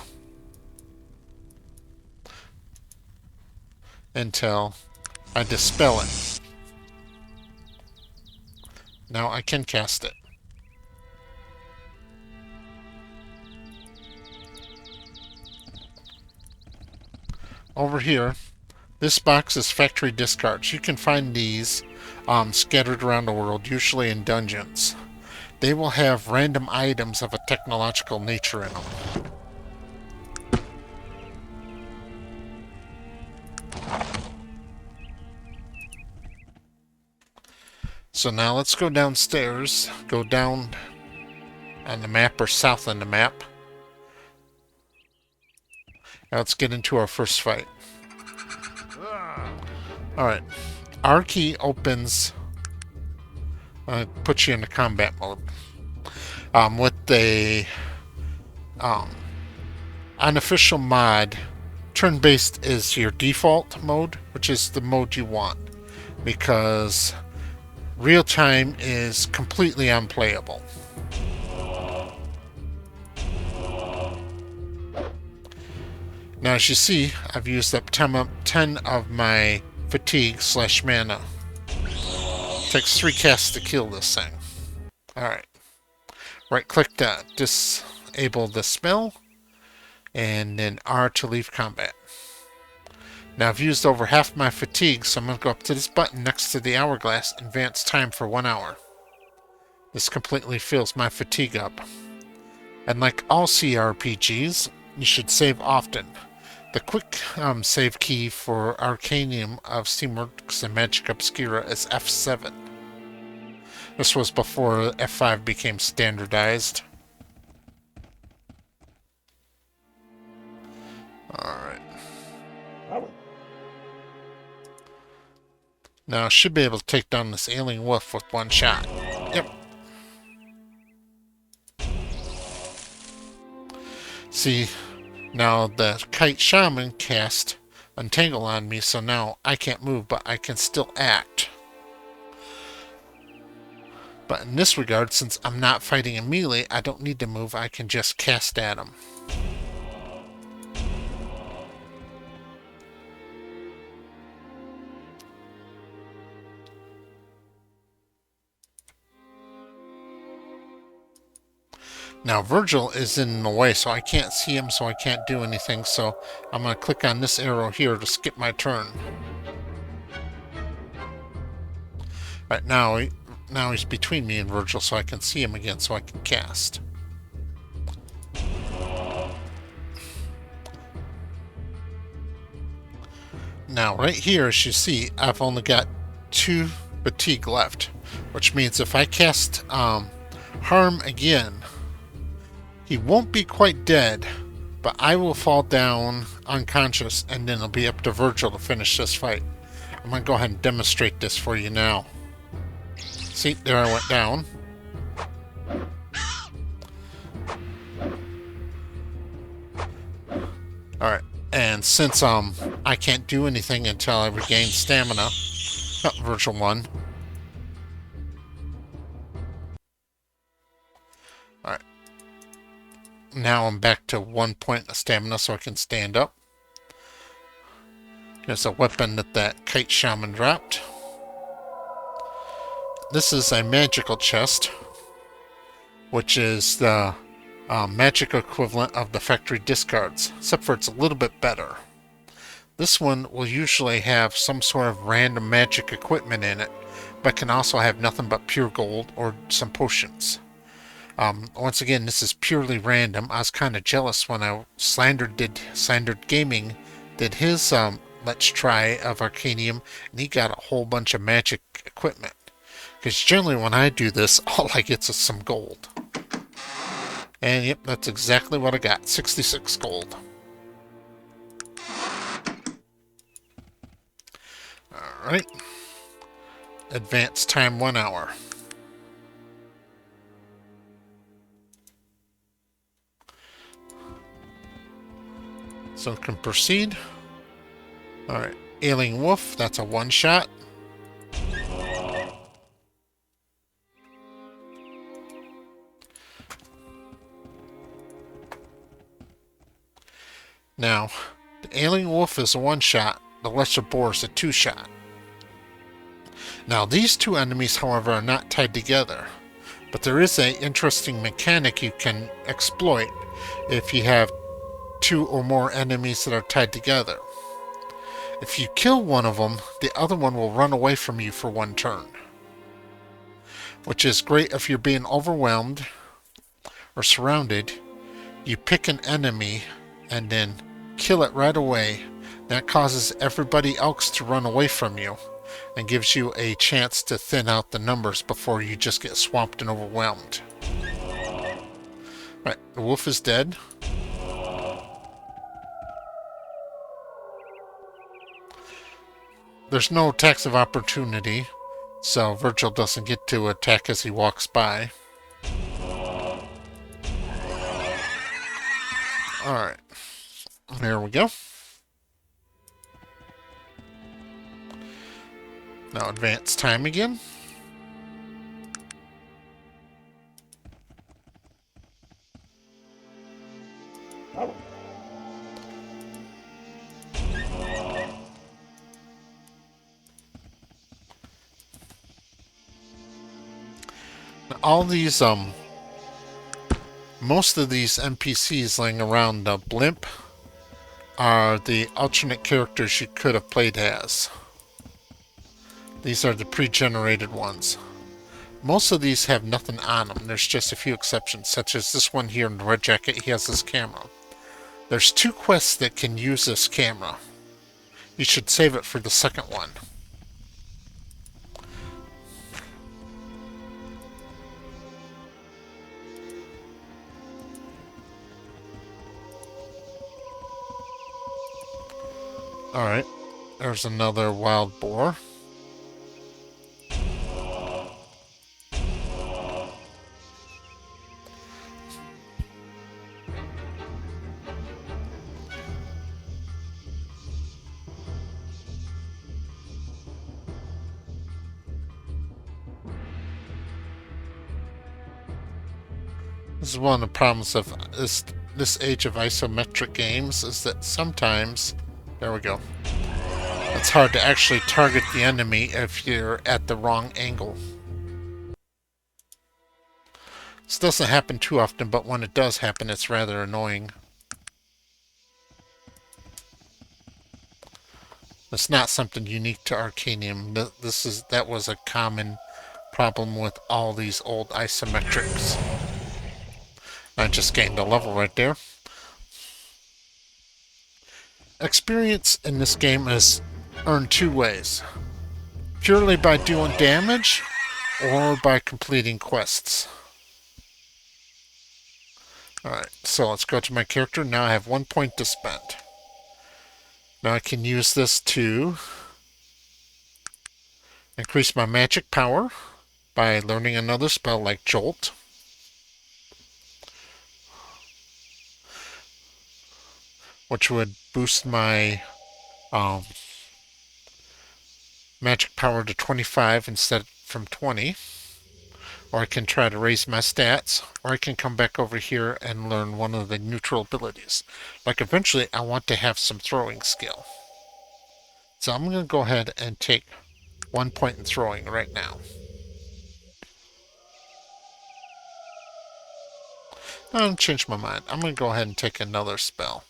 until I dispel it. Now I can cast it. Over here, this box is factory discards. You can find these scattered around the world, usually in dungeons. They will have random items of a technological nature in them. So now let's go downstairs, go down on the map or south on the map. Now let's get into our first fight. Alright, R key opens, puts you into combat mode. With the unofficial mod, turn-based is your default mode, which is the mode you want, because real-time is completely unplayable. Now as you see, I've used up 10 of my fatigue / mana. Takes 3 casts to kill this thing. Alright. Right click to disable the spell, and then R to leave combat. Now I've used over half my fatigue, so I'm going to go up to this button next to the hourglass and advance time for 1 hour. This completely fills my fatigue up. And like all CRPGs, you should save often. The quick save key for Arcanum of Steamworks and Magic Obscura is F7. This was before F5 became standardized. Alright. Now I should be able to take down this alien wolf with 1 shot. Yep. See, now the kite shaman cast Untangle on me, so now I can't move, but I can still act. But in this regard, since I'm not fighting in melee, I don't need to move, I can just cast at him. Now Virgil is in the way, so I can't see him, so I can't do anything, so I'm going to click on this arrow here to skip my turn. Right now he's between me and Virgil, so I can see him again, so I can cast. Now right here, as you see, I've only got 2 fatigue left, which means if I cast harm again, he won't be quite dead, but I will fall down unconscious, and then it'll be up to Virgil to finish this fight. I'm going to go ahead and demonstrate this for you now. See, there I went down. Alright, and since I can't do anything until I regain stamina, Virgil won. Alright. Now I'm back to 1 point of stamina, so I can stand up. There's a weapon that kite shaman dropped. This is a magical chest, which is the magic equivalent of the factory discards, except for it's a little bit better. This one will usually have some sort of random magic equipment in it, but can also have nothing but pure gold or some potions. Once again, this is purely random. I was kind of jealous when Slandered Gaming did his Let's Try of Arcanum, and he got a whole bunch of magic equipment. Because generally when I do this, all I get is some gold. And yep, that's exactly what I got. 66 gold. Alright. Advance time 1 hour. So can proceed. Alright. Ailing Wolf, that's a one-shot. Now, the Ailing Wolf is a one-shot. The Lesser Boar is a two-shot. Now, these two enemies, however, are not tied together. But there is an interesting mechanic you can exploit if you have two or more enemies that are tied together. If you kill one of them, the other one will run away from you for one turn. Which is great if you're being overwhelmed or surrounded. You pick an enemy and then kill it right away. That causes everybody else to run away from you and gives you a chance to thin out the numbers before you just get swamped and overwhelmed. Right, the wolf is dead. There's no attacks of opportunity, so Virgil doesn't get to attack as he walks by. Alright, there we go. Now advance time again. Now, all these, most of these NPCs laying around the blimp are the alternate characters you could have played as. These are the pre-generated ones. Most of these have nothing on them. There's just a few exceptions, such as this one here in the red jacket. He has this camera. There's 2 quests that can use this camera. You should save it for the second one. Alright, there's another wild boar. This is one of the problems of this age of isometric games, is that sometimes, there we go, it's hard to actually target the enemy if you're at the wrong angle. This doesn't happen too often, but when it does happen, it's rather annoying. It's not something unique to Arcanum. That was a common problem with all these old isometrics. I just gained a level right there. Experience in this game is earned 2 ways. Purely by doing damage, or by completing quests. Alright, so let's go to my character. Now I have 1 point to spend. Now I can use this to increase my magic power by learning another spell like Jolt. Which would boost my magic power to 25 instead from 20. Or I can try to raise my stats, or I can come back over here and learn one of the neutral abilities. Like eventually I want to have some throwing skill. So I'm going to go ahead and take 1 point in throwing right now. I'm going to change my mind. I'm going to go ahead and take another spell.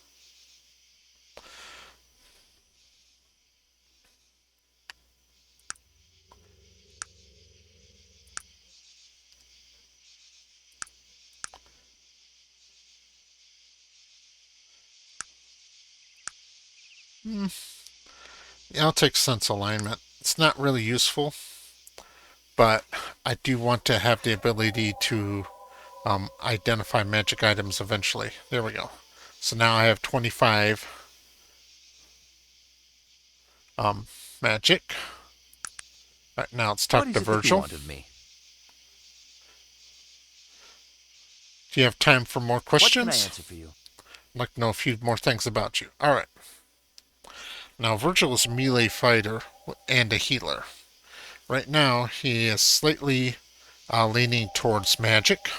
Yeah, I'll take sense alignment. It's not really useful, but I do want to have the ability to identify magic items eventually. There we go. So now I have 25 magic. Right, now let's What talk is to it that you Virgil. want of me? Do you have time for more What can I questions? answer for you? I'd like to know a few more things about you. Alright. Now, Virgil is a melee fighter and a healer. Right now, he is slightly leaning towards magic,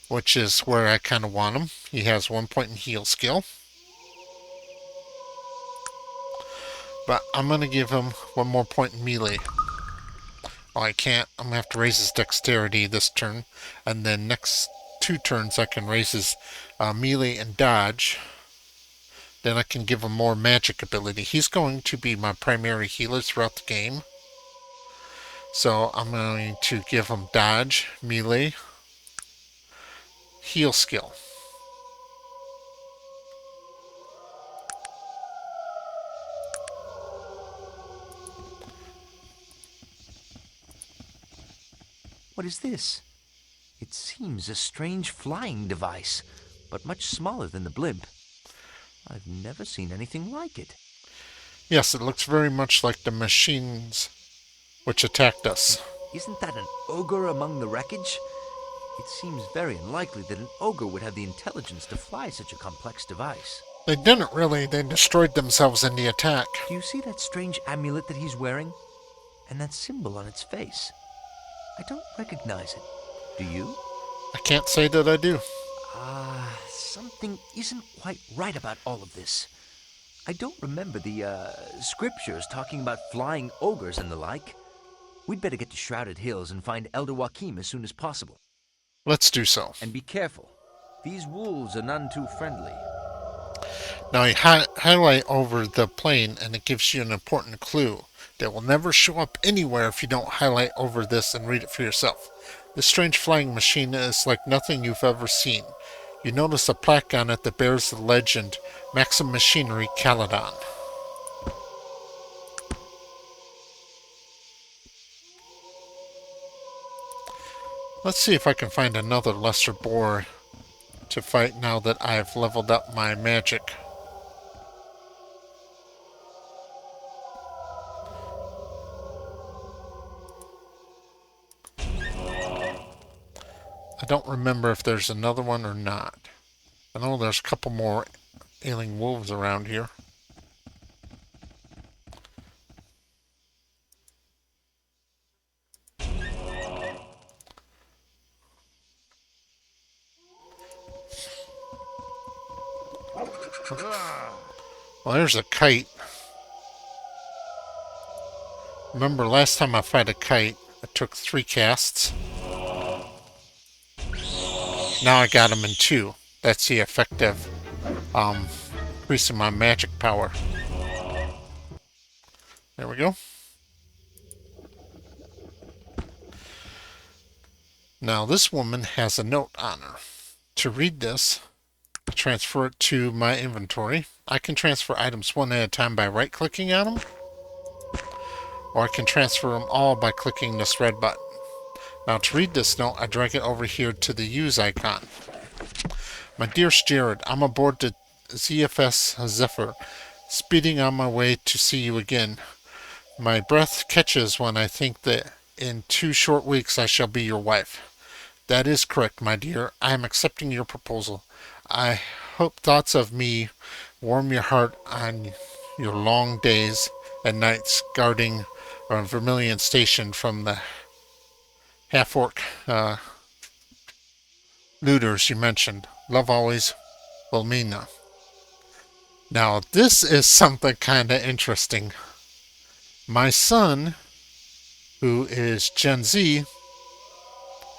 which is where I kind of want him. He has 1 point in heal skill. But I'm going to give him 1 more point in melee. Well, I can't. I'm going to have to raise his dexterity this turn. And then next 2 turns I can raise his melee and dodge. Then I can give him more magic ability. He's going to be my primary healer throughout the game. So I'm going to give him dodge, melee, heal skill. What is this? It seems a strange flying device, but much smaller than the blimp. I've never seen anything like it. Yes, it looks very much like the machines which attacked us. Isn't that an ogre among the wreckage? It seems very unlikely that an ogre would have the intelligence to fly such a complex device. They didn't really. They destroyed themselves in the attack. Do you see that strange amulet that he's wearing? And that symbol on its face? I don't recognize it. Do you? I can't say that I do. Something isn't quite right about all of this. I don't remember the, scriptures talking about flying ogres and the like. We'd better get to Shrouded Hills and find Elder Joachim as soon as possible. Let's do so. And be careful. These wolves are none too friendly. Now you highlight over the plane and it gives you an important clue that will never show up anywhere if you don't highlight over this and read it for yourself. This strange flying machine is like nothing you've ever seen. You notice a plaque on it that bears the legend, Maxim Machinery Caledon. Let's see if I can find another lesser boar to fight now that I've leveled up my magic. I don't remember if there's another one or not. I know there's a couple more ailing wolves around here. Well, there's a kite. Remember last time I fought a kite, it took 3 casts. Now I got him in 2. That's the effective increasing my magic power. There we go. Now this woman has a note on her. To read this, I transfer it to my inventory. I can transfer items one at a time by right-clicking on them, or I can transfer them all by clicking this red button. Now to read this note, I drag it over here to the use icon. My dearest Jared, I'm aboard the ZFS Zephyr, speeding on my way to see you again. My breath catches when I think that in 2 short weeks I shall be your wife. That is correct, my dear. I am accepting your proposal. I hope thoughts of me warm your heart on your long days and nights guarding Vermilion Station from the half-orc looters you mentioned. Love always, Wilmina. Now, this is something kind of interesting. My son, who is Gen Z,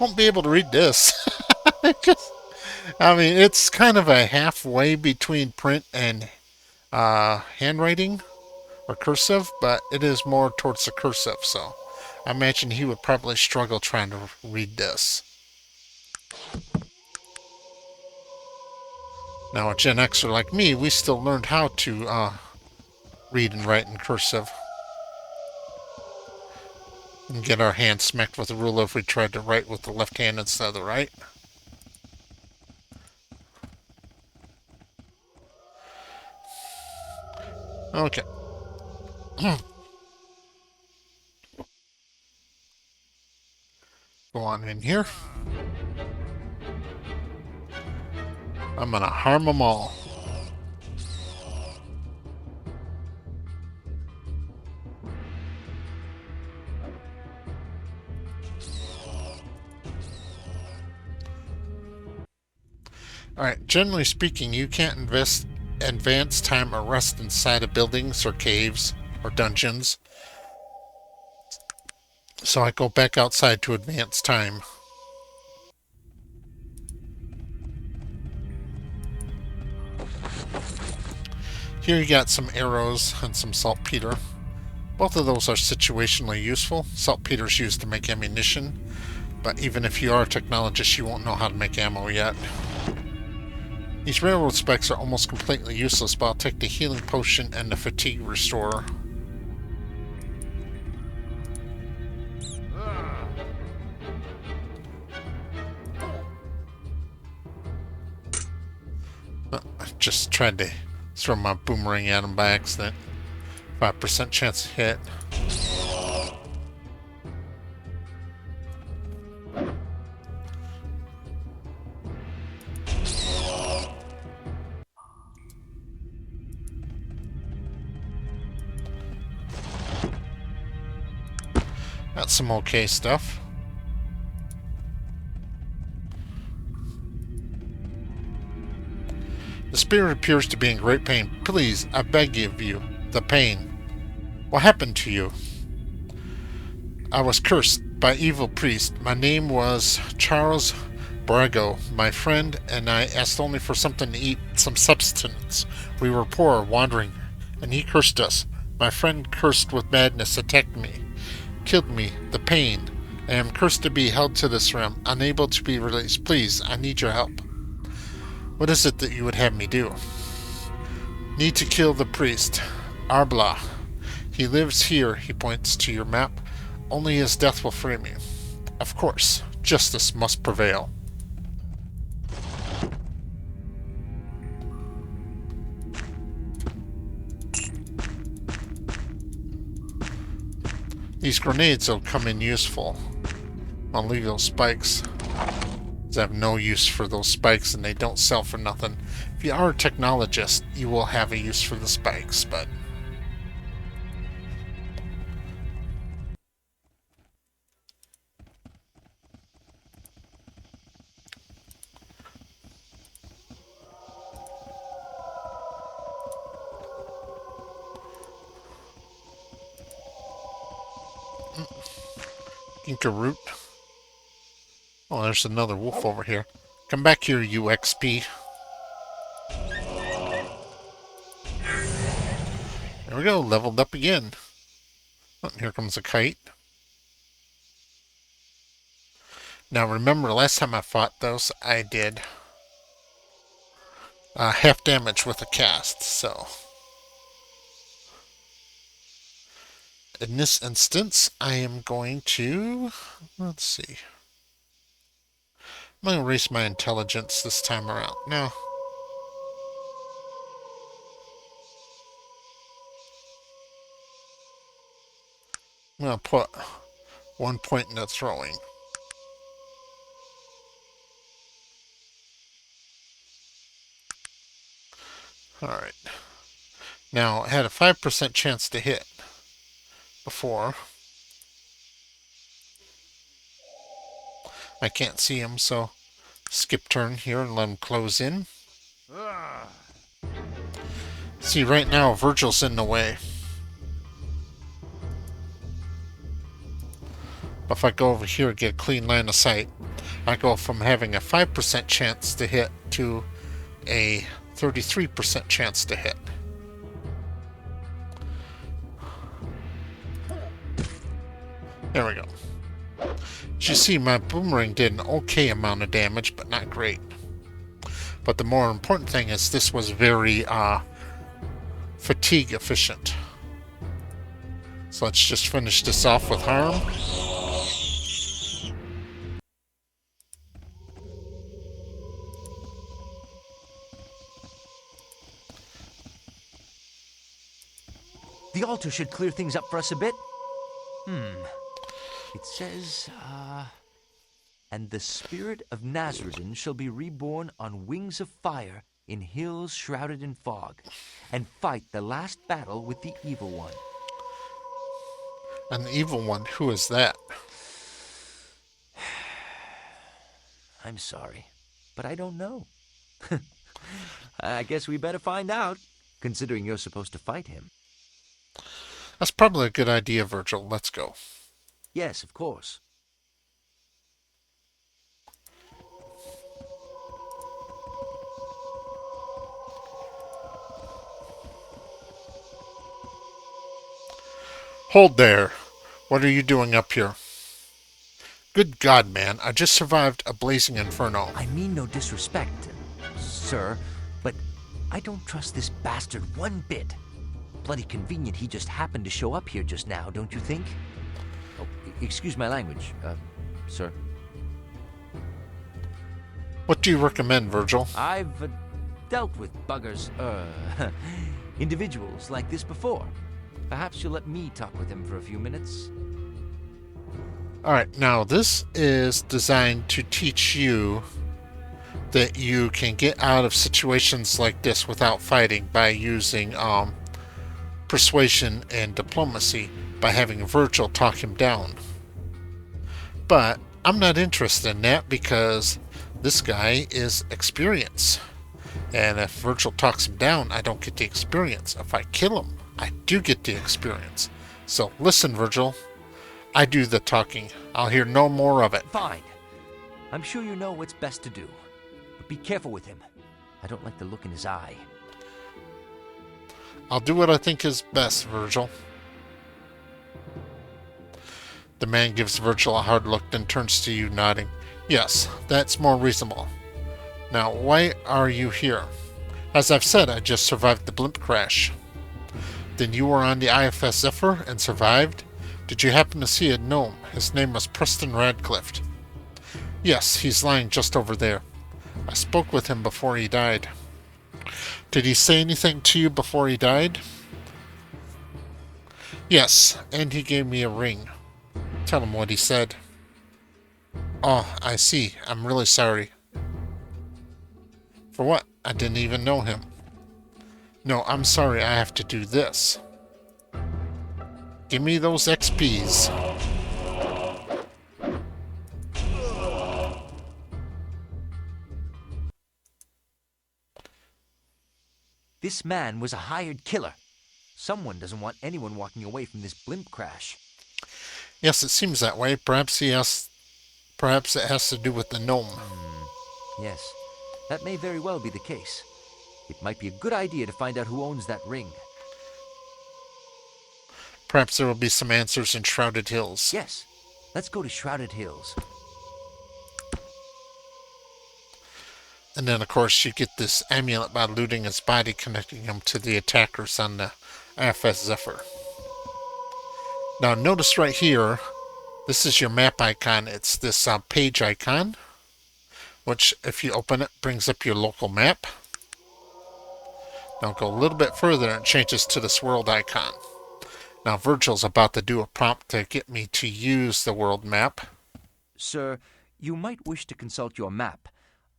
won't be able to read this. I mean, it's kind of a halfway between print and handwriting or cursive, but it is more towards the cursive, so I imagine he would probably struggle trying to read this. Now, a Gen Xer like me, we still learned how to read and write in cursive. And get our hand smacked with the ruler if we tried to write with the left hand instead of the right. Okay. Go on in here. I'm gonna harm them all. Alright, generally speaking, you can't advance time or rest inside of buildings or caves or dungeons. So I go back outside to advance time. Here you got some arrows and some saltpeter. Both of those are situationally useful. Saltpeter's used to make ammunition, but even if you are a technologist, you won't know how to make ammo yet. These railroad spikes are almost completely useless, but I'll take the healing potion and the fatigue restorer. I just tried to throw my boomerang at him by accident. 5% chance to hit. Got some okay stuff. The spirit appears to be in great pain. Please, I beg of you, the pain. What happened to you? I was cursed by evil priest. My name was Charles Borrego. My friend and I asked only for something to eat, some substance. We were poor, wandering, and he cursed us. My friend, cursed with madness, attacked me, killed me. The pain. I am cursed to be held to this realm, unable to be released. Please, I need your help. What is it that you would have me do? Need to kill the priest. Arbla. He lives here, he points to your map. Only his death will free me. Of course, justice must prevail. These grenades will come in useful. I'll leave those spikes. I have no use for those spikes and they don't sell for nothing. If you are a technologist, you will have a use for the spikes, but... Inca root. Oh, there's another wolf over here. Come back here, you XP. There we go, leveled up again. Oh, and here comes a kite. Now remember, last time I fought those, I did half damage with a cast, so... In this instance, I am going to... Let's see. I'm going to erase my intelligence this time around. No. I'm going to put 1 point into throwing. Alright. Now, I had a 5% chance to hit before. I can't see him, so skip turn here and let him close in. See, right now, Virgil's in the way. But if I go over here and get a clean line of sight, I go from having a 5% chance to hit to a 33% chance to hit. There we go. As you see, my boomerang did an okay amount of damage, but not great. But the more important thing is this was very fatigue efficient. So let's just finish this off with harm. The altar should clear things up for us a bit. It says, and the spirit of Nazarene shall be reborn on wings of fire in hills shrouded in fog, and fight the last battle with the evil one. And the evil one, who is that? I'm sorry, but I don't know. I guess we better find out, considering you're supposed to fight him. That's probably a good idea, Virgil. Let's go. Yes, of course. Hold there. What are you doing up here? Good God, man. I just survived a blazing inferno. I mean no disrespect, sir, but I don't trust this bastard one bit. Bloody convenient he just happened to show up here just now, don't you think? Oh, excuse my language, sir. What do you recommend, Virgil? I've dealt with buggers, individuals like this before. Perhaps you'll let me talk with him for a few minutes. Alright, now this is designed to teach you that you can get out of situations like this without fighting by using persuasion and diplomacy by having Virgil talk him down. But I'm not interested in that because this guy is experience. And if Virgil talks him down, I don't get the experience. If I kill him, I do get the experience. So listen, Virgil. I do the talking. I'll hear no more of it. Fine. I'm sure you know what's best to do. But be careful with him. I don't like the look in his eye. I'll do what I think is best, Virgil. The man gives Virgil a hard look, then turns to you, nodding. Yes, that's more reasonable. Now, why are you here? As I've said, I just survived the blimp crash. Then you were on the IFS Zephyr and survived? Did you happen to see a gnome? His name was Preston Radcliffe. Yes, he's lying just over there. I spoke with him before he died. Did he say anything to you before he died? Yes, and he gave me a ring. Tell him what he said. Oh, I see. I'm really sorry. For what? I didn't even know him. No, I'm sorry I have to do this. Give me those XPs. This man was a hired killer. Someone doesn't want anyone walking away from this blimp crash. Yes, it seems that way. Perhaps it has to do with the gnome. Yes, that may very well be the case. It might be a good idea to find out who owns that ring. Perhaps there will be some answers in Shrouded Hills. Yes, let's go to Shrouded Hills. And then, of course, you get this amulet by looting his body, connecting him to the attackers on the IFS Zephyr. Now, notice right here, this is your map icon. It's this page icon, which, if you open it, brings up your local map. Now, go a little bit further, and it changes to this world icon. Now, Virgil's about to do a prompt to get me to use the world map. Sir, you might wish to consult your map.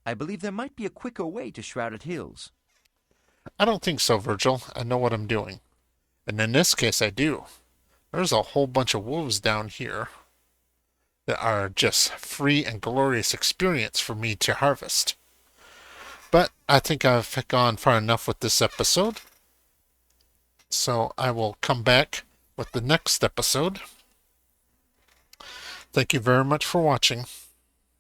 I believe there might be a quicker way to Shrouded Hills. I don't think so, Virgil. I know what I'm doing. And in this case, I do. There's a whole bunch of wolves down here that are just free and glorious experience for me to harvest. But I think I've gone far enough with this episode. So I will come back with the next episode. Thank you very much for watching.